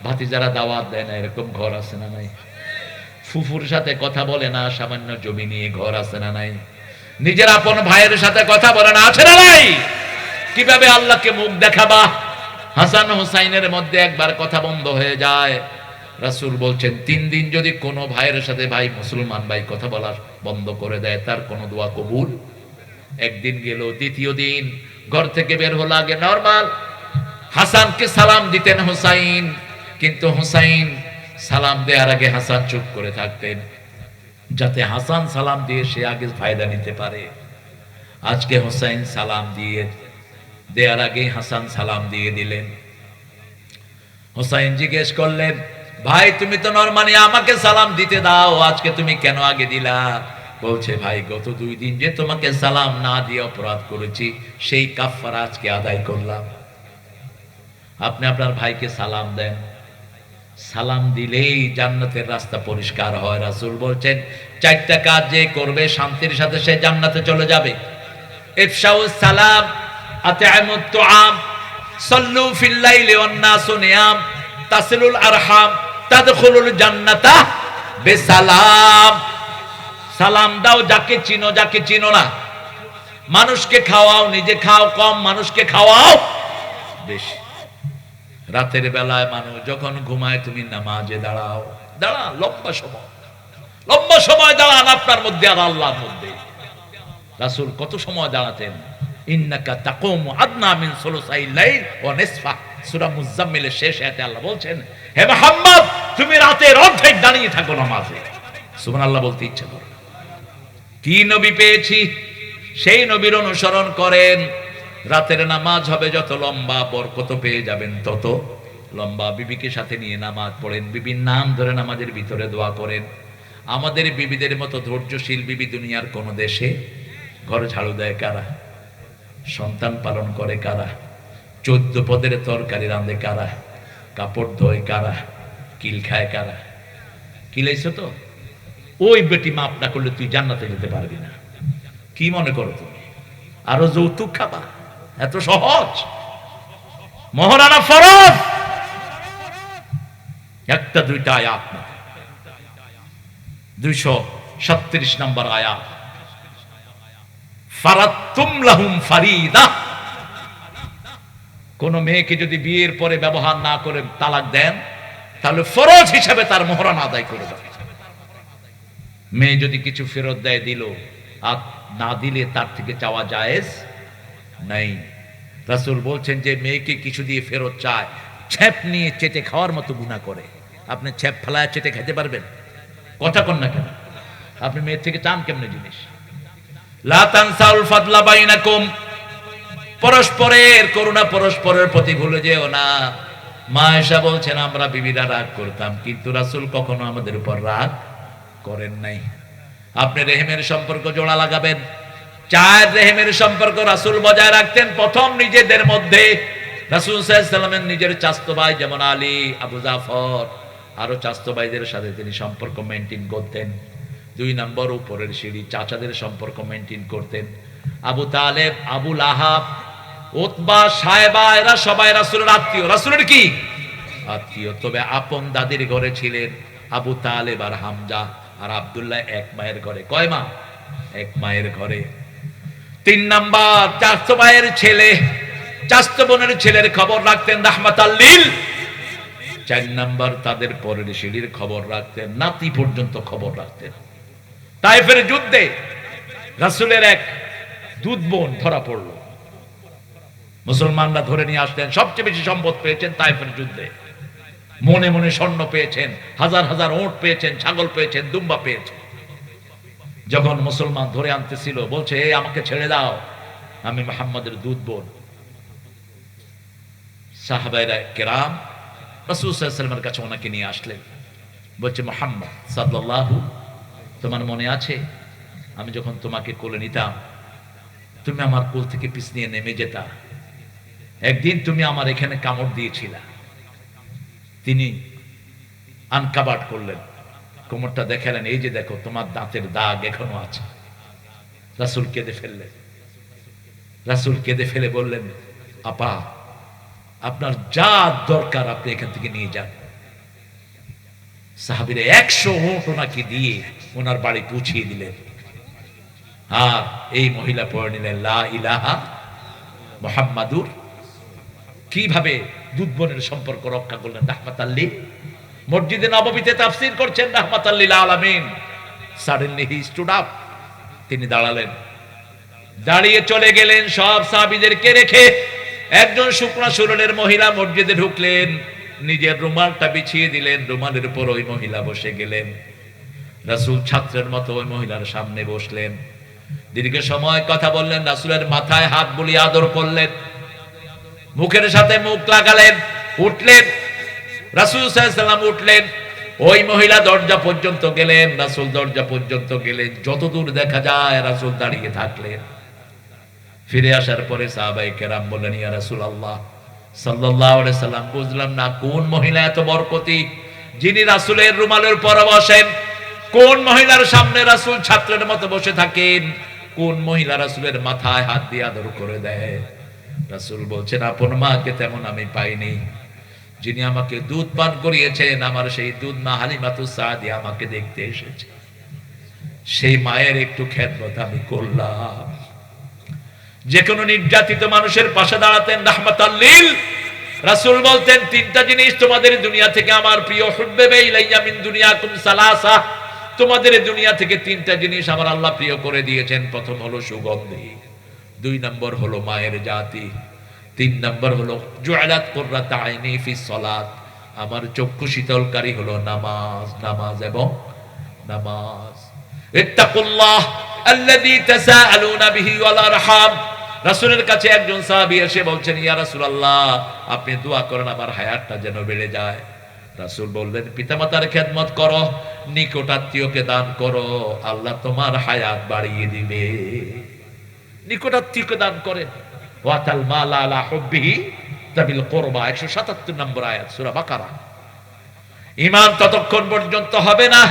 ভাতিজারা দাওয়াত দেয় না, এরকম ঘর আছে না নাই? ফুফুর সাথে কথা বলে না, সামান্য জমি নিয়ে ঘর আছে না নাই? নিজের আপন ভাইয়ের সাথে কথা বলে না, আছে না নাই? কিভাবে আল্লাহকে মুখ দেখাবা? হাসান হুসাইনের মধ্যে একবার কথা বন্ধ হয়ে যায়। রাসূল বলছেন 3 দিন যদি কোনো ভাইয়ের সাথে, ভাই মুসলমান ভাই, কথা বলা বন্ধ করে দেয়, তার কোনো দোয়া কবুল। একদিন গেল, দ্বিতীয় দিন ঘর থেকে বের হলো, আগে নরমাল হাসানকে সালাম দিতেন হুসাইন, কিন্তু হুসাইন সালাম দেওয়ার আগে হাসান চুপ করে থাকতেন, যাতে হাসান সালাম দিয়ে সে আগে ফায়দা নিতে পারে। আজকে হুসাইন সালাম দিয়ে দেওয়ার আগে হাসান সালাম দিয়ে দিলেন। হুসাইন জিজ্ঞেস করলেন, ভাই তুমি তো নরমালি আমাকে সালাম দিতে দাও, আজকে তুমি কেন আগে দিলা? বলছে, ভাই গত 2 দিন যে তোমাকে সালাম না দিয়ে অপরাধ করেছি, সেই কাফারা আজকে আদায় করলাম। আপনি আপনার ভাইকে সালাম দেন, সালাম দিলেই জান্নাতের রাস্তা পরিষ্কার হয়। রাসূল বলছেন 4টা কাজ যে করবে শান্তির সাথে সে জান্নাতে চলে যাবে। ইফশাউস সালাম, আত'আমুত তুআম, সাল্লু ফিল লাইলি ওয়ান নাসু নিয়াম, তাসিলুল আরহাম, তাদখুলুল জান্নাতা বিসালাম। সালাম দাও যাকে চিনো, যাকে চিনো না। মানুষকে খাওয়াও, নিজে খাও কম, মানুষকে খাওয়াও বেশি। রাতের বেলায় মানুষ যখন ঘুমায়, তুমি নামাজে দাঁড়াও, দাঁড়ান লম্বা সময়, লম্বা সময় দাঁড়ান আপনার মধ্যে আর আল্লাহর মধ্যে। রাসূল কত সময় দাঁড়াতেন? ইন্নাকা তাকুমু আদনা মিন সুলুসাইল লাইল ওয়া নিসফা। সূরা মুজাম্মিলের শেষ আয়াতে আল্লাহ বলছেন, হে মুহাম্মদ তুমি রাতের অর্ধেক দাঁড়িয়ে থাকো নামাজে। সুবহানাল্লাহ বলতে ইচ্ছা করে। কি নবী পেয়েছি, সেই নবীর অনুসরণ করেন। রাতের নামাজ হবে যত লম্বা, বরকত পেয়ে যাবেন তত লম্বা। বিবিকে সাথে নিয়ে নামাজ পড়েন, বিবির নাম ধরে নামাজের ভিতরে দোয়া করেন। আমাদের বিবিদের মতো ধৈর্যশীল বিবি দুনিয়ার কোন দেশে? ঘর ঝাড়ু দেয় কারা? সন্তান পালন করে কারা? 14 পদের তরকারি রাঁধে কারা? কাপড় ধোয় কারা? কিল খায় কারা? কিলাইছো তো? ওই বেটি মাপ না করলে তুই জান্নাতে যেতে পারবি না। কি মনে করো তুমি? আরো যৌতুক খাবা? এত সহজ? মহারানা ফরজ। 1-2টা আয়াত না, 237 নম্বর আয়াত। ফারাতুম লাহুম ফারিদা। কোন মেয়েকে যদি বিয়ের পরে ব্যবহার না করে তালাক দেন, তাহলে ফরজ হিসাবে তার মোহরানা আদায় করে দেন। মেয়ে যদি কিছু ফেরত দেয় দিল, আর না দিলে তার থেকে চাওয়া জায়েজ নাই। রাসূল বলছেন যে মেয়েকে কিছু দিয়ে ফেরত চায়, ছ্যাপ নিয়ে চেটে খাওয়ার মতো গুনাহ করে। আপনি ছ্যাপ ফেলায় চেটে খেতে পারবেন? কথা কন না কেন? আপনি মেয়ের থেকে চান কেমনে জিনিস? লা তানসাউল ফাদলা বাইনাকুম। পরস্পরের করুণা পরস্পরের প্রতি ভুলে যেও না। মা আয়েশা বলছেন আমরা বিবিরা রাগ করতাম, কিন্তু রাসূল কখনো আমাদের উপর রাগ করেন নাই। আপনি রেহেমের সম্পর্ক জোড়া লাগাবেন। 4 রেহেমের সম্পর্ক রাসূল বজায় রাখতেন। প্রথম, নিজেদের মধ্যে। রাসূল সাল্লাল্লাহু আলাইহি ওয়াসাল্লামের নিজের চাচতো ভাই যেমন আলী, আবু জাফর, আরো চাচতো ভাইদের সাথে তিনি সম্পর্ক মেইনটেইন করতেন। 2 নম্বর, উপরের সিঁড়ি চাচাদের সম্পর্ক মেইনটেইন করতেন। আবু তালেব, আবু লাহাব, উতবা, সায়বা, এরা সবাই রাসূলের আত্মীয়। রাসূলের কি আত্মীয়? তবে আপন দাদির ঘরে ছিলেন আবু তালেব আর হামজা, আর আব্দুল্লাহ এক মায়ের ঘরে। কয় মা? এক মায়ের ঘরে। 3 নাম্বার, চাচতো ভাইয়ের ছেলে, চাচতো বোনের ছেলের খবর রাখতেন রাহমাতাল লিল। 4 নাম্বার, তাদের পরের সিঁড়ির খবর রাখতেন, নাতি পর্যন্ত খবর রাখতেন। তায়েফের যুদ্ধে রাসূলের এক দুধ বোন ধরা পড়ল, মুসলমানরা ধরে নিয়ে আসলেন। সবচেয়ে বেশি সম্পদ পেয়েছেন তায়েফের যুদ্ধে। মনে মনে স্বর্ণ পেয়েছেন, হাজার হাজার ওঁট পেয়েছেন, ছাগল পেয়েছেন, দুম্বা পেয়েছেন। যখন মুসলমান ধরে আনতেছিল বলছে, এই আমাকে ছেড়ে দাও, আমি মুহাম্মাদের দুধ বোন। সাহাবায়ে কেরাম রাসূল সাল্লাল্লাহু আলাইহি ওয়াসাল্লামের কাছে ওনাকে নিয়ে আসলেন। বলছে, মুহাম্মদ সাল্লাল্লাহু, তোমার মনে আছে আমি যখন তোমাকে কোলে নিতাম তুমি আমার কোল থেকে পিছ নিয়ে নেমে যেতা, একদিন তুমি আমার এখানে কামড় দিয়েছিলা। তিনি আনকাবাট করলেন, কোমরটা দেখালেন, এই যে দেখো তোমার দাঁতের দাগ এখনো আছে। রাসূল কেঁদে ফেললেন। রাসূল কেঁদে ফেলে বললেন, আপা আপনার যা দরকার আপনি এখান থেকে নিয়ে যান। সাহাবীরা 100 উট ওনাকে দিয়ে ওনার বাড়ি পৌঁছিয়ে দিলেন। আর এই মহিলা পড়ে নিলেন লা ইলাহা মুহাম্মাদুর। কিভাবে দুধ বোনের সম্পর্ক রক্ষা করলেন? রাহমাতাল লিল মসজিদে নববীতে তাফসীর করছেন রাহমাতাল লিল আলামিন। সাডেনলি হি স্টুড আপ, তিনি দাঁড়ালেন, দাঁড়িয়ে চলে গেলেন সব সাহাবীদেরকে রেখে। একজন শুকনা শরীরের মহিলা মসজিদে ঢুকলেন, নিজের রুমালটা বিছিয়ে দিলেন, রুমালের উপর ওই মহিলা বসে গেলেন। রাসূল ছাত্রের মতো ওই মহিলার সামনে বসলেন, দীর্ঘ সময় কথা বললেন, রাসূলের মাথায় হাত বুলিয়ে আদর করলেন, মুখের সাথে মুখ লাগালেন, উঠলেন। রাসূল সাল্লাল্লাহু আলাইহি ওয়াসাল্লাম উঠলেন, ওই মহিলা দরজা পর্যন্ত গেলেন, রাসূল দরজা পর্যন্ত গেলেন, যতদূর দেখা যায় রাসূল দাঁড়িয়ে থাকলেন। ফিরে আসার পরে সাহাবায়ে কেরাম বললেন, ইয়া রাসূলুল্লাহ সাল্লাল্লাহু আলাইহি সাল্লাম, বুঝলাম না কোন মহিলা এত বরকতি যিনি রাসূলের রুমালের উপর বসেন, কোন মহিলার সামনে রাসূল ছাত্রের মতো বসে থাকেন, কোন মহিলা রাসূলের মাথায় হাত দিয়ে আদর করে দেয়। রাসূল বলছেন, আপন মাকে তেমন আমি পাইনি, যিনি আমাকে দুধ পান করিয়েছেন আমার সেই দুধ মা হালিমাতুস সাদিয়া আমাকে দেখতে এসেছে, সেই মায়ের একটু খেদমত আমি করলাম। যে কোনো নির্যাতিত মানুষের পাশে দাঁড়াতেন রাহমাতাল লিল। রাসূল বলতেন, তিনটা জিনিস তোমাদের দুনিয়া থেকে আমার প্রিয়, হুব্বিবা ইলাইয়া মিন দুনিয়াকুম সালাসা, তোমাদের দুনিয়া থেকে তিনটা জিনিস আমার আল্লাহ প্রিয় করে দিয়েছেন। প্রথম হলো সুগন্ধি, 2 নম্বর হলো মায়ের জাতি, 3 নম্বর হলো জুআলাত কুররাতু আইনি ফিস সালাত, আমার চক্ষু শীতলকারী হলো নামাজ, নামাজ এবং নামাজ। ইত্তাকুল্লাহ আল্লাযী তাসাআলুনা বিহি ওয়াল আরহাম। রাসূলের কাছে একজন সাহাবী এসে বলছেন, ইয়া রাসূলুল্লাহ আপনি দোয়া করেন আমার হায়াতটা যেন বেড়ে যায়। রাসূল বললেন, পিতামাতার খেদমত করো, নিকটাত্মীয়কে দান করো, আল্লাহ তোমার হায়াত বাড়িয়ে দিবে। নিকটাত্মীয়কে দান করেন। ওয়াতাল মাল আলা হুব্বিহি তাবিল কুরবা, 177 নম্বর আয়াত সূরা বাকারা। ঈমান ততক্ষণ পর্যন্ত হবে না,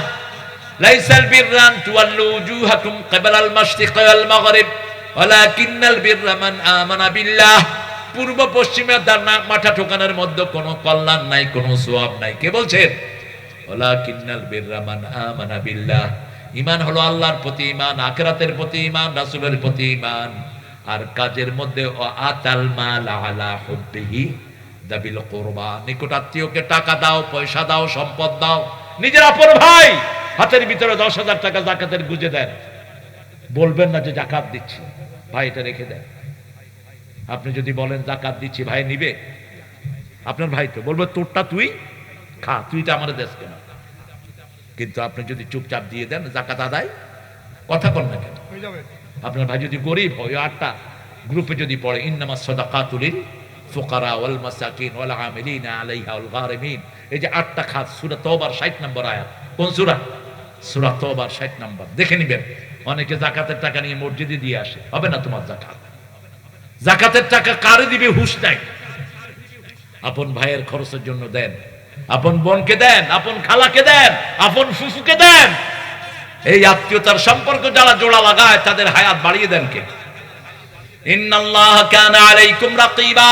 লাইসাল বিররান তুওয়াল্লু উজুহাকুম কিবালাল মাশরিক ওয়াল মাগরিব ওয়ালাকিন্নাল বিররা মান আমানা বিল্লাহ। পূর্ব পশ্চিমে তার মাথা ঠোকানোর মধ্যে কোনো কল্যাণ নাই, কোনো সওয়াব নাই। কে বলছেন? ওয়ালাকিন্নাল বিররা মান আমানা বিল্লাহ। ঈমান হলো আল্লাহর প্রতি ঈমান, আখিরাতের প্রতি ঈমান, রাসূলের প্রতি ঈমান। আর কাজের মধ্যে আতাল মাল আলা হুব্বিহি দাবিল কুরবা, নিকটাত্মীয়কে টাকা দাও, পয়সা দাও, সম্পদ দাও। নিজের আপন ভাই হাতের ভিতরে 10,000 টাকা যাকাতের গুজে দেন, বলবেন না যে যাকাত দিচ্ছি, ভাই এটা রেখে দেন। আপনি যদি বলেন যাকাত দিচ্ছি, ভাই নিবে? আপনার ভাই তো বলবে তোরটা তুই খা, তুই তো আমার দেশ কেন। কিন্তু আপনি যদি চুপচাপ দিয়ে দেন যাকাত আদায়, কথা বল না কেন? আপনার ভাই যদি গরিব হয়, 8টা গ্রুপে যদি পড়ে, ইন্নামাস সাদাকাতুল লিল ফুকারা ওয়াল মাসাকিন ওয়াল আমিলিনা আলাইহা ওয়াল গারিমিন, এই যে 8টা খাত, সূরা তওবার 60 নম্বর আয়াত। কোন সূরা? সূরা তওবার 60 নম্বর। দেখে নেবেন। অনেকে যাকাতের টাকা নিয়ে মসজিদে দিয়ে আসে, হবে না তোমার যাকাত। যাকাতের টাকা কারে দিবে হুঁশ নাই। আপন ভাইয়ের খরচের জন্য দেন, আপন বোনকে দেন, আপন খালাকে দেন, আপন ফুফুকে দেন। এই আত্মীয়তার সম্পর্ক যারা জোড়া লাগায় তাদের হায়াত বাড়িয়ে দেন কে? ইন্নাল্লাহ কানা আলাইকুম রাকিবা,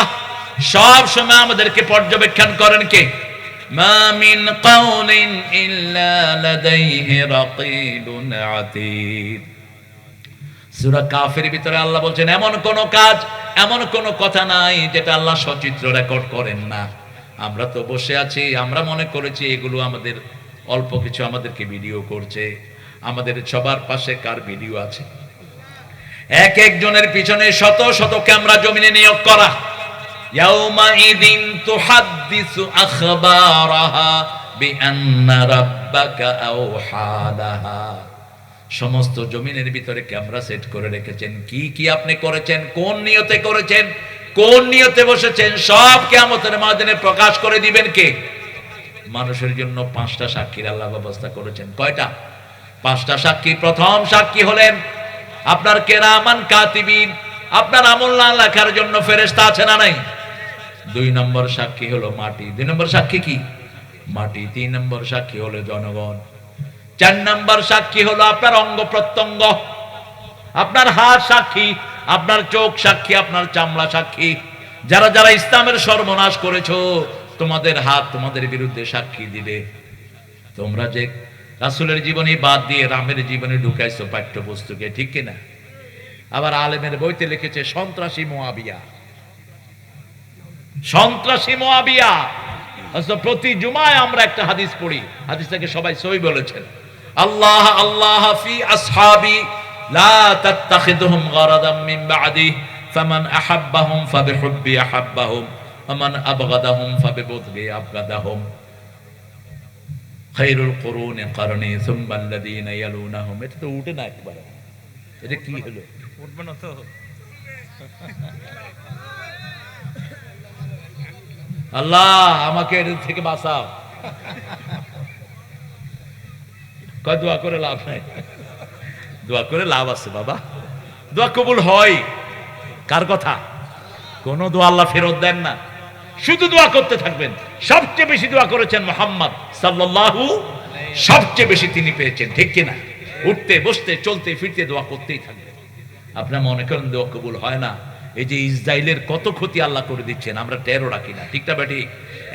সব সময় আমাদেরকে পর্যবেক্ষণ করেন কে? মা মিন কাউলিন ইল্লা লাদাইহি রাকিবুন আতীদ। সূরা কাফের ভিতরে আল্লাহ বলছেন, এমন কোন কাজ, এমন কোন কথা নাই যেটা আল্লাহ সচিত্র রেকর্ড করেন না। আমরা তো বসে আছি, আমরা মনে করেছি এগুলো আমাদের অল্প কিছু আমাদেরকে ভিডিও করছে। আমাদের সবার পাশে কার ভিডিও আছে? এক একজনের পিছনে শত শত ক্যামেরা জমিনে নিয়োগ করা। ইয়াউমাইযিন তুহাদ্দিসু আখবারাহা বিআন্না রাব্বাকা আওহা লাহা। সমস্ত জমিনের ভিতরে ক্যামেরা সেট করে রেখেছেন। কি কি আপনি করেছেন, কোন নিয়তে করেছেন, কোন নিয়তে বসেছেন, সব কিয়ামতের ময়দানে প্রকাশ করে দিবেন কে? মানুষের জন্য 5টা সাক্ষীর আল্লাহ ব্যবস্থা করেছেন। কয়টা? 5টা সাক্ষী। প্রথম সাক্ষী হলেন আপনার কিরামান কাতিবিন, আপনার আমলনামা লেখার জন্য ফেরেশতা আছে না নাই? 2 নম্বর সাক্ষী হলো মাটি। 2 নম্বর সাক্ষী কি? মাটি। 3 নম্বর সাক্ষী হলো জনগণ। 4 নম্বর সাক্ষী হলো আপনার অঙ্গ প্রত্যঙ্গ, আপনার হাত সাক্ষী, আপনার চোখ সাক্ষী, আপনার চামড়া সাক্ষী। যারা যারা ইসলামের সর্বনাশ করেছো, তোমাদের হাত তোমাদের বিরুদ্ধে সাক্ষী দিবে। তোমরা যে রাসূলের জীবনী বাদ দিয়ে রামের জীবনে ঢুকাইছো পাঠ্যপুস্তকে, ঠিক কিনা? আবার আলেমের বইতে লিখেছে সন্ত্রাসী মুআবিয়া, সন্ত্রাসী মুআবিয়া। প্রতি জুমায় আমরা একটা হাদিস পড়ি, হাদিসটাকে সবাই সহিহ বলেছেন। আল্লাহ আল্লাহ ফি আসহাবি লা তাত্তাখিযুহুম গারাদাম মিন বা'দি ফামান আহাব্বাহুম ফাবিহুব্বি আহাব্বাহুম ওয়া মান আবগাদাহুম ফাবিবুগদি আবগাদাহুম খায়রুল কুরুনি কারনি সুম্মা আল্লাযীনা ইয়ালুনাহুম। এটা তো উঠে না একবার, এটা কি হলো? উঠবে না তো। আল্লাহ আমাকে এর থেকে বাঁচাও। কয় দোয়া করে লাভ নাই, দোয়া করে লাভ আছে বাবা, দোয়া কবুল হয়। কার কথা? কোন দোয়া আল্লাহ ফেরত দেন না, শুধু দোয়া করতে থাকবেন। সবচেয়ে বেশি দোয়া করেছেন মুহাম্মদ সাল্লাল্লাহু, সবচেয়ে বেশি তিনি পেয়েছেন, ঠিক কিনা? উঠতে বসতে চলতে ফিরতে দোয়া করতেই থাকবেন। আপনারা মনে করেন দোয়া কবুল হয় না, এই যে ইসরায়েলের কত ক্ষতি আল্লাহ করে দিচ্ছেন, আমরা টেরও রাখি না, ঠিক না বেটি?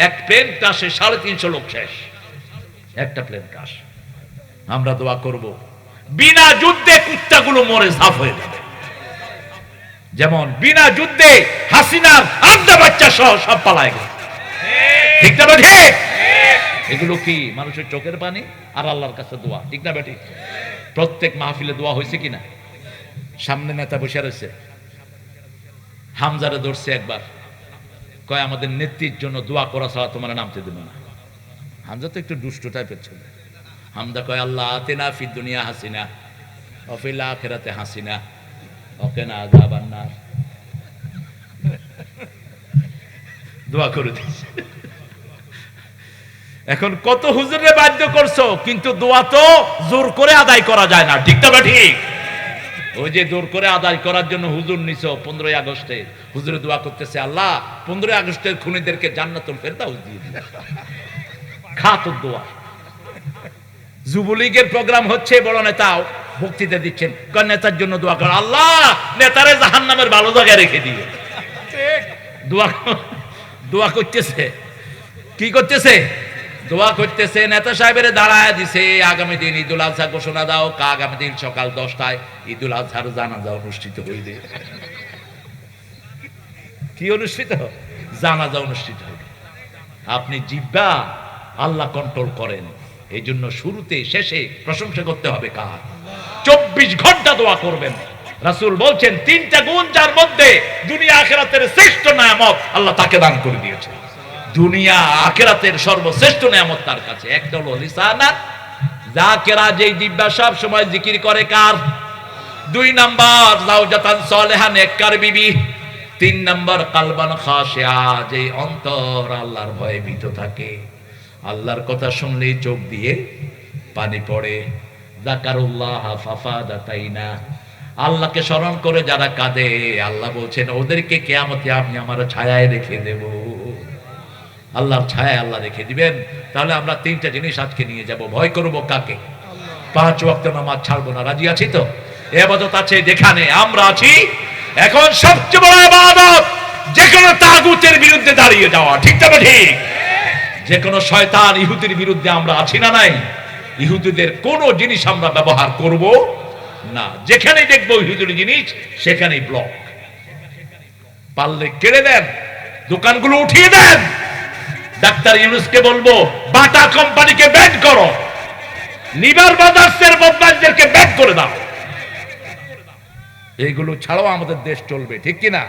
এক প্লেন ক্রাশে 350 লোক শেষ, একটা প্লেন ক্রাশ। আমরা দোয়া করব বিনা যুদ্ধে কুত্তাগুলো মরে সাফ হয়ে যাবে, যেমন বিনা যুদ্ধে হাসিনার আড্ডা বাচ্চা সহ সব পালায় গেল, ঠিক না বেটি? এগুলো কি মানুষের চোখের পানি আর আল্লাহর কাছে দোয়া, ঠিক না বেটি? প্রত্যেক মাহফিলে দোয়া হয়েছে কিনা? সামনে নেতা বসে রয়েছে, হামজারে ধরছে একবার, কয় আমাদের নেত্রীর জন্য দোয়া করা ছাড়া তোমার নামতে দেবে না। হামজা তো একটু দুষ্ট টাইপের ছিল। হামজা কয় আল্লাহ আতিনা ফিদ দুনিয়া হাসিনা ওয়া ফিল আখিরাতি হাসিনা ওয়া কিনা আযাবান নার। দোয়া করে দিয়েছে। এখন কত হুজুরে বাধ্য করছো, কিন্তু দোয়া তো জোর করে আদায় করা যায় না, ঠিক না ঠিক? ওই যে জোর করে আদায় করার জন্য হুজুর নিছো 15ই আগস্টে, হুজুরে দোয়া করতেছে আল্লাহ 15ই আগস্টের খুনিদেরকে জান্নাতুল ফেরদাউস দিয়ে দিন। খা তোর দোয়া। যুবলীগের প্রোগ্রাম হচ্ছে, বড় নেতা বক্তৃতা দিচ্ছেন, কোন নেতার জন্য দোয়া কর, আল্লাহ নেতারে জাহান্নামের ভালো জায়গায় রেখে দিও। দোয়া দোয়া করতেছে, কি করতেছে? দোয়া করতেছে। নেতা সাহেবের দাঁড়ায় দিছে, আগামী দিন ঈদুল আজহা ঘোষণা দাও, আগামী দিন সকাল 10টায় ঈদুল আজহার জানাজা অনুষ্ঠিত হইবে। কি অনুষ্ঠিত? জানাজা অনুষ্ঠিত হইবে। আপনি জিহ্বা আল্লাহ কন্ট্রোল করেন, এই জন্য শুরুতে শেষে প্রশংসা করতে হবে কার? 24 ঘন্টা দোয়া করবেন। রাসূল বলছেন 3টা গুণ যার মধ্যে দুনিয়া আখিরাতের শ্রেষ্ঠ নিয়ামত আল্লাহ তাকে দান করে দিয়েছে। দুনিয়া আখিরাতের সর্বশ্রেষ্ঠ নিয়ামত তার কাছে। একটা হলো লিসানাত যাকেরা, যেই দিব্যা সব সময় জিকির করে কার? 2 নাম্বার যাওজাতান সালেহা, নেককার বিবি। 3 নাম্বার কালবান খাশিয়া, যেই অন্তর আল্লাহর ভয়ে ভীত থাকে, আল্লাহর কথা শুনলেই চোখ দিয়ে পানি পড়ে। যাকারুল্লাহ ফাফাদাতাইনা, আল্লাহকে স্মরণ করে যারা কাঁদে, আল্লাহ বলছেন ওদেরকে কিয়ামতে আমি আমার ছায়ায় রেখে দেব। আল্লাহর ছায়ায় আল্লাহ রেখে দিবেন। তাহলে আমরা 3টা জিনিস আজকে নিয়ে যাব। ভয় করব কাকে? 5 ওয়াক্ত নামাজ ছাড়বো না। রাজি আছি তো? ইবাদত আছে যেখানে আমরা আছি। এখন সবচেয়ে বড় ইবাদত যে কোনো তাগুতের বিরুদ্ধে দাঁড়িয়ে যাওয়া, ঠিক না ঠিক? যে কোনো শয়তান ইহুদির বিরুদ্ধে আমরা আছি না নাই? ইহুদিদের কোনো জিনিস আমরা ব্যবহার করব না। যেখানেই দেখবো ইহুদির জিনিস সেখানেই ব্লক। পারলে কেড়ে দেন, দোকানগুলো উঠিয়ে দেন। ডাক্তার ইউনূসকে বলবো বাটা কোম্পানিকে ব্যান করো, লিভার ব্রাদার্সের বদমাশদেরকে ব্যান করে দাও। এইগুলো ছাড়াও আমাদের দেশ চলবে, ঠিক কিনা?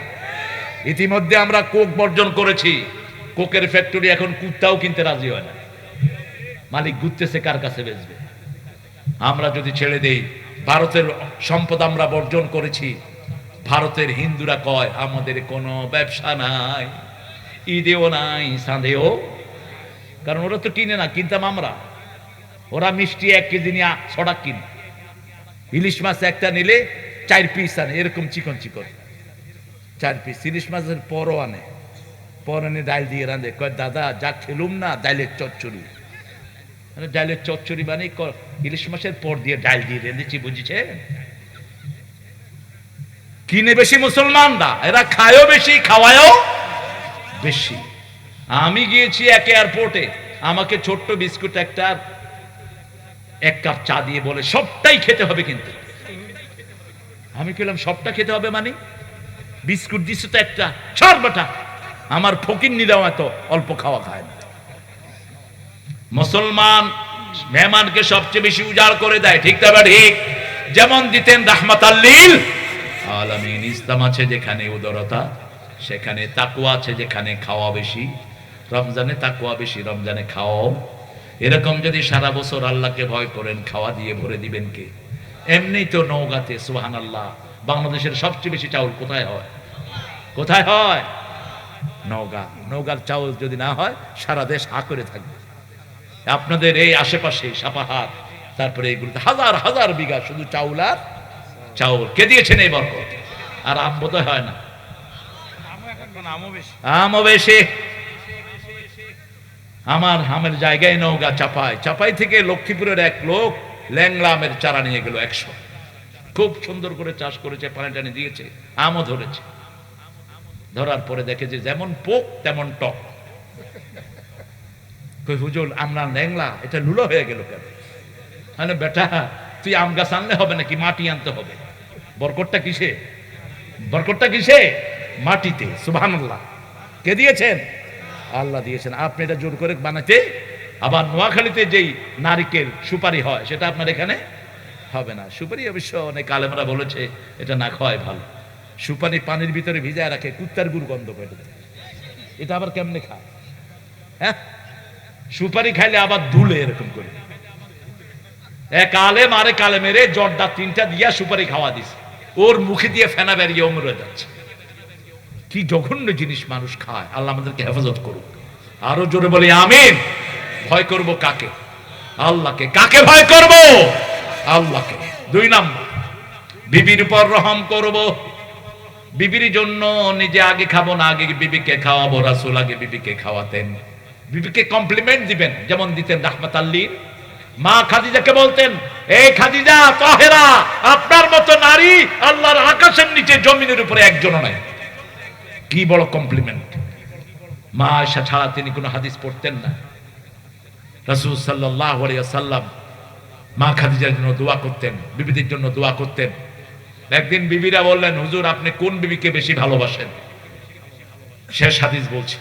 ইতিমধ্যে আমরা কোক বর্জন করেছি। কোকের ফ্যাক্টরি এখন কুত্তাও কিনতে রাজি হয় না। মালিক ঘুরতেছে কার কাছে বেচবে। আমরা যদি ছেড়ে দেই ভারতের সম্পদ আমরা বর্জন করেছি। ভারতের হিন্দুরা কয় আমাদের কোনো ব্যবসা নাই, ঈদেও নাই, চাঁদেও, কারণ ওরা তো কিনে না, কিনতাম আমরা। ওরা মিষ্টি 1 কেজি নিয়ে 6 টাকা কিনে, ইলিশ মাছ একটা নিলে 4 পিস আনে, এরকম চিকন চিকন 4 পিস ইলিশ মাছের পরও আনে, পর এনে ডাল দিয়ে রাঁধে। কয় দাদা যা খেলুম না, ডাইলের চচ্চড়ি, মানে ডাইলের চচ্চড়ি মানে ইলিশ মাছের পর দিয়ে ডাল দিয়ে রেঁধেছি, বুঝেছে? কিনে বেশি মুসলমানরা, এরা খায়ও বেশি, খাওয়ায়ও বেশি। আমি গিয়েছি এক এয়ারপোর্টে, আমাকে ছোট্ট বিস্কুট একটা 1 কাপ চা দিয়ে বলে সবটাই খেতে হবে, কিন্তু আমি বললাম সবটা খেতে হবে মানে? বিস্কুট দিচ্ছে তো একটা, ছাড় বেটা, আমার ফকির নিরাও এত অল্প খাওয়া খায় না। মুসলমান মেহমানকে সবচেয়ে বেশি উজাড় করে দেয়, ঠিক তবে ঠিক, যেমন দিতেন রাহমাতাল লিল আলামিন। ইসলাম আছে যেখানে উদারতা, সেখানে তাকওয়া আছে, যেখানে খাওয়া বেশি। রমজানে তাকওয়া বেশি, রমজানে খাওয়াও। এরকম যদি সারা বছর আল্লাহকে ভয় করেন, খাওয়া দিয়ে ভরে দিবেন কে? এমনি তো নওগাঁতে সুবহানাল্লাহ বাংলাদেশের সবচেয়ে বেশি চাউল কোথায় হয়? কোথায় হয়? নওগাঁ। নওগাঁর চাউল যদি না হয় সারা দেশ হা করে থাকবে। আপনাদের এই আশেপাশে সাপাহার, তারপরে এগুলোতে হাজার হাজার বিঘা শুধু চাউল আর চাউল। কে দিয়েছেন এই বরকত? আর আম বোধহয় হয় না, আমও বেশি। আমার আমের জায়গায় নওগাঁ চাপাই, চাপাই থেকে লক্ষ্মীপুরের এক লোক ল্যাংলা আমের চারা নিয়ে গেল 100, খুব সুন্দর করে চাষ করেছে, পানি টানি দিয়েছে, আমও ধরেছে। ধরার পরে দেখে যে যেমন পোক তেমন টক। কই হুজুর আমরা ল্যাংলা, এটা লুলো হয়ে গেল কেন? মানে বেটা তুই আম গাছ আনলে হবে নাকি, মাটি আনতে হবে। বরকতটা কিসে? বরকতটা কিসে? মাটিতে। সুবহানাল্লাহ। কে দিয়েছেন? আল্লাহ দিয়েছেন। আপনি এটা জোর করে বানাতে, আবার নোয়াখালীতে যেই নারিকেল সুপারি হয় সেটা আপনার এখানে হবে না। সুপারি অবশ্য অনেক আলেমরা বলেছে এটা না খাওয়াই ভালো। সুপারি পানির ভিতরে ভিজায় রাখে, কুত্তার গুড় গন্ধ পেটে, এটা আবার কেমনে খায়? হ্যাঁ, সুপারি খাইলে আবার ধুলে এরকম করে। এক আলেম আরেক আলেমেরে জর্দা 3টা দিয়া সুপারি খাওয়া দিছে, ওর মুখে দিয়ে ফেনা বেরিয়ে মরে যাচ্ছে। কি জঘন্য জিনিস মানুষ খায়। আল্লাহ আমাদেরকে হেফাজত করুক। আরো জোরে বলি আমিন। ভয় করব কাকে? আল্লাহকে। কাকে ভয় করব? আল্লাহকে। 2 নাম্বার, বিবির উপর রহম করব। বিবির জন্য নিজে আগে খাবো না, আগে বিবিকে খাওয়াবো। রাসূল আগে বিবিকে খাওয়াতেন, বিবিকে কমপ্লিমেন্ট দিবেন, যেমন দিতেন রাহমাতাল লিল। মা খাদিজাকে বলতেন, এই খাদিজা তাহেরা, আপনার মতো নারী আল্লাহর আকাশের নিচে জমিনের উপরে একজনও নাই। কি বড় কমপ্লিমেন্ট। মা আয়েশা ছাড়া তিনি কোনো হাদিস পড়তেন না। রাসূল সাল্লাল্লাহু আলাইহি ওয়াসাল্লাম মা খাদিজার জন্য দোয়া করতেন, বিবিদের জন্য দোয়া করতেন। একদিন বিবিরা বললেন, হুজুর আপনি কোন বিবিকে বেশি ভালোবাসেন? শেষ হাদিস বলছি,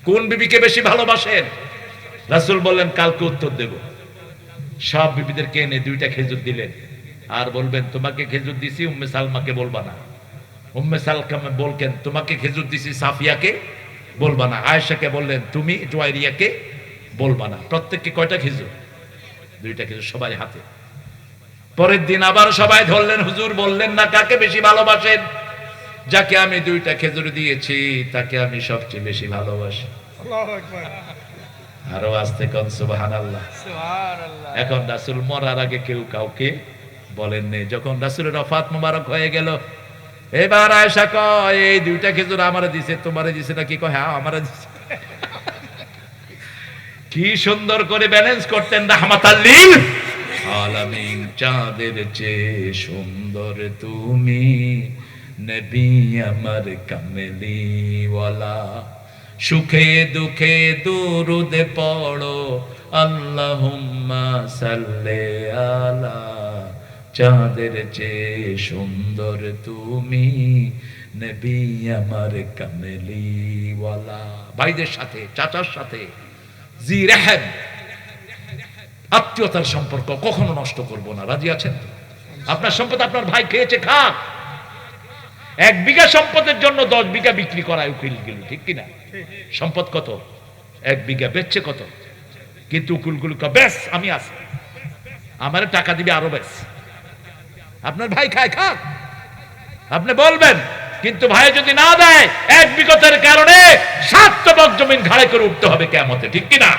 কোন বিবিকে বেশি ভালোবাসেন? রাসূল বললেন কালকে উত্তর দেব। সব বিবিদেরকে এনে 2টা খেজুর দিলেন, আর বলবেন তোমাকে খেজুর দিছি, উম্মে সালমাকে বলবা না। উম্মে সালমাকে বলকেন তোমাকে খেজুর দিছি, সাফিয়াকে বলবা না। আয়েশাকে বললেন তুমি জুয়াইরিয়াকে বলবা না। প্রত্যেককে কয়টা খেজুর? 2টা খেজুর সবাই হাতে। পরের দিন আবার সবাই ধরলেন, হুজুর বললেন না কাকে বেশি ভালোবাসেন? যাকে আমি 2টা খেজুর দিয়েছি তাকে আমি সবচেয়ে বেশি ভালোবাসি। আল্লাহু আকবার। আরো আস্তে কোন সুবহানাল্লাহ। সুবহানাল্লাহ। এখন রাসূল মরার আগে কেউ কাউকে বলেন নেই। যখন রাসূলের ওফাত মোবারক হয়ে গেল, এবার আয়েশা কয় এই 2টা খেজুর আমারে দিছে, তোমারে দিছে নাকি? কয় হ্যাঁ আমারে দিছে। কি সুন্দর করে ব্যালেন্স করতেন রাহমাতাল লিল আলামিন। চাঁদের চেয়ে সুন্দর তুমি, নবী আমার কামলিওয়ালা। সুখে দুঃখে দুরুদ পড়ো, আল্লাহুম্মা সাল্লি আলা। চাঁদের চেয়ে সুন্দর তুমি, নবী আমার কামলিওয়ালা। ভাইদের সাথে, চাচার সাথে জি রহম, আত্মীয়তার সম্পর্ক কখনো নষ্ট করব না। রাজি আছেন? আপনার সম্পদ আপনার ভাই খেয়েছে, খাক। 1 বিঘা সম্পদের জন্য 10 বিঘা বিক্রি করায় উকিল গেল, ঠিক কিনা? সম্পদ কত? 1 বিঘা, বেচছে কত? কিন্তু উকিলগুলো বেশ আমি আছি, আমার টাকা দিবে আরো বেশ। আপনার ভাই খায়, খাক, আপনি বলবেন। কিন্তু ভাই যদি না দেয়, এক বিগতের কারণে 7 তবক জমিন ঘাড়ে করে উঠতে হবে কিয়ামতে, ঠিক কিনা?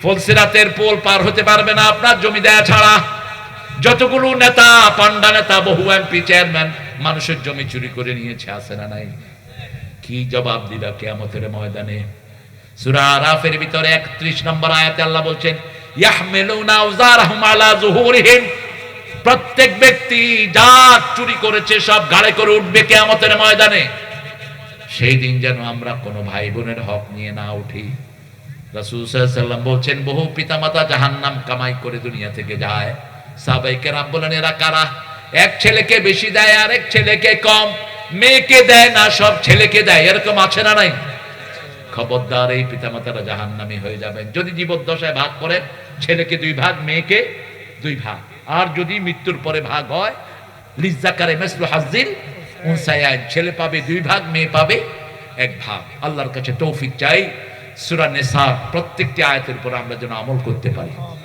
ফুলসিরাতের পোল পার হতে পারবে না আপনার জমি দেয়া ছাড়া। যতগুলো নেতা, পান্ডা নেতা, বহু এমপি, চেয়ারম্যান মানুষের জমি চুরি করে নিয়েছে, আছে না নাই? কি জবাব দিবা কিয়ামতের ময়দানে? সূরা আরাফের ভিতরে 31 নম্বর আয়াতে আল্লাহ বলছেন, ইয়াহমিলুনা আওজারহুম আলা যুহুরিহিম, প্রত্যেক ব্যক্তি যা চুরি করেছে সব ঘাড়ে করে উঠবে কিয়ামতের ময়দানে। সেই দিন যেন আমরা কোনো ভাই বোনের হক নিয়ে না উঠি। রাসূল সাল্লাল্লাহু আলাইহি ওয়াসাল্লাম বলছেন, বহু পিতামাতা জাহান্নাম কামাই করে দুনিয়া থেকে যায়। সাহাবায়ে কেরাম বলেন, এরা কারা? এক ছেলেকে বেশি দেয় আর এক ছেলেকে কম, মেয়েকে দেয় না, সব ছেলেকে দেয়, এরকম আছে না নাই? খবরদার, এই পিতামাতারা জাহান্নামী হয়ে যাবেন। যদি জীবদ্দশায় ভাগ করে, ছেলেকে 2 ভাগ, মেয়েকে 2 ভাগ। আর যদি মৃত্যুর পরে ভাগ হয়, লিজ্জাকারে মিসলু হাজ্জিল উনসায়াইন, ছেলে পাবে 2 ভাগ, মেয়ে পাবে 1 ভাগ। আল্লাহর কাছে তৌফিক চাই, সূরা নিসা প্রত্যেকটি আয়াতের উপর আমরা যেন আমল করতে পারি।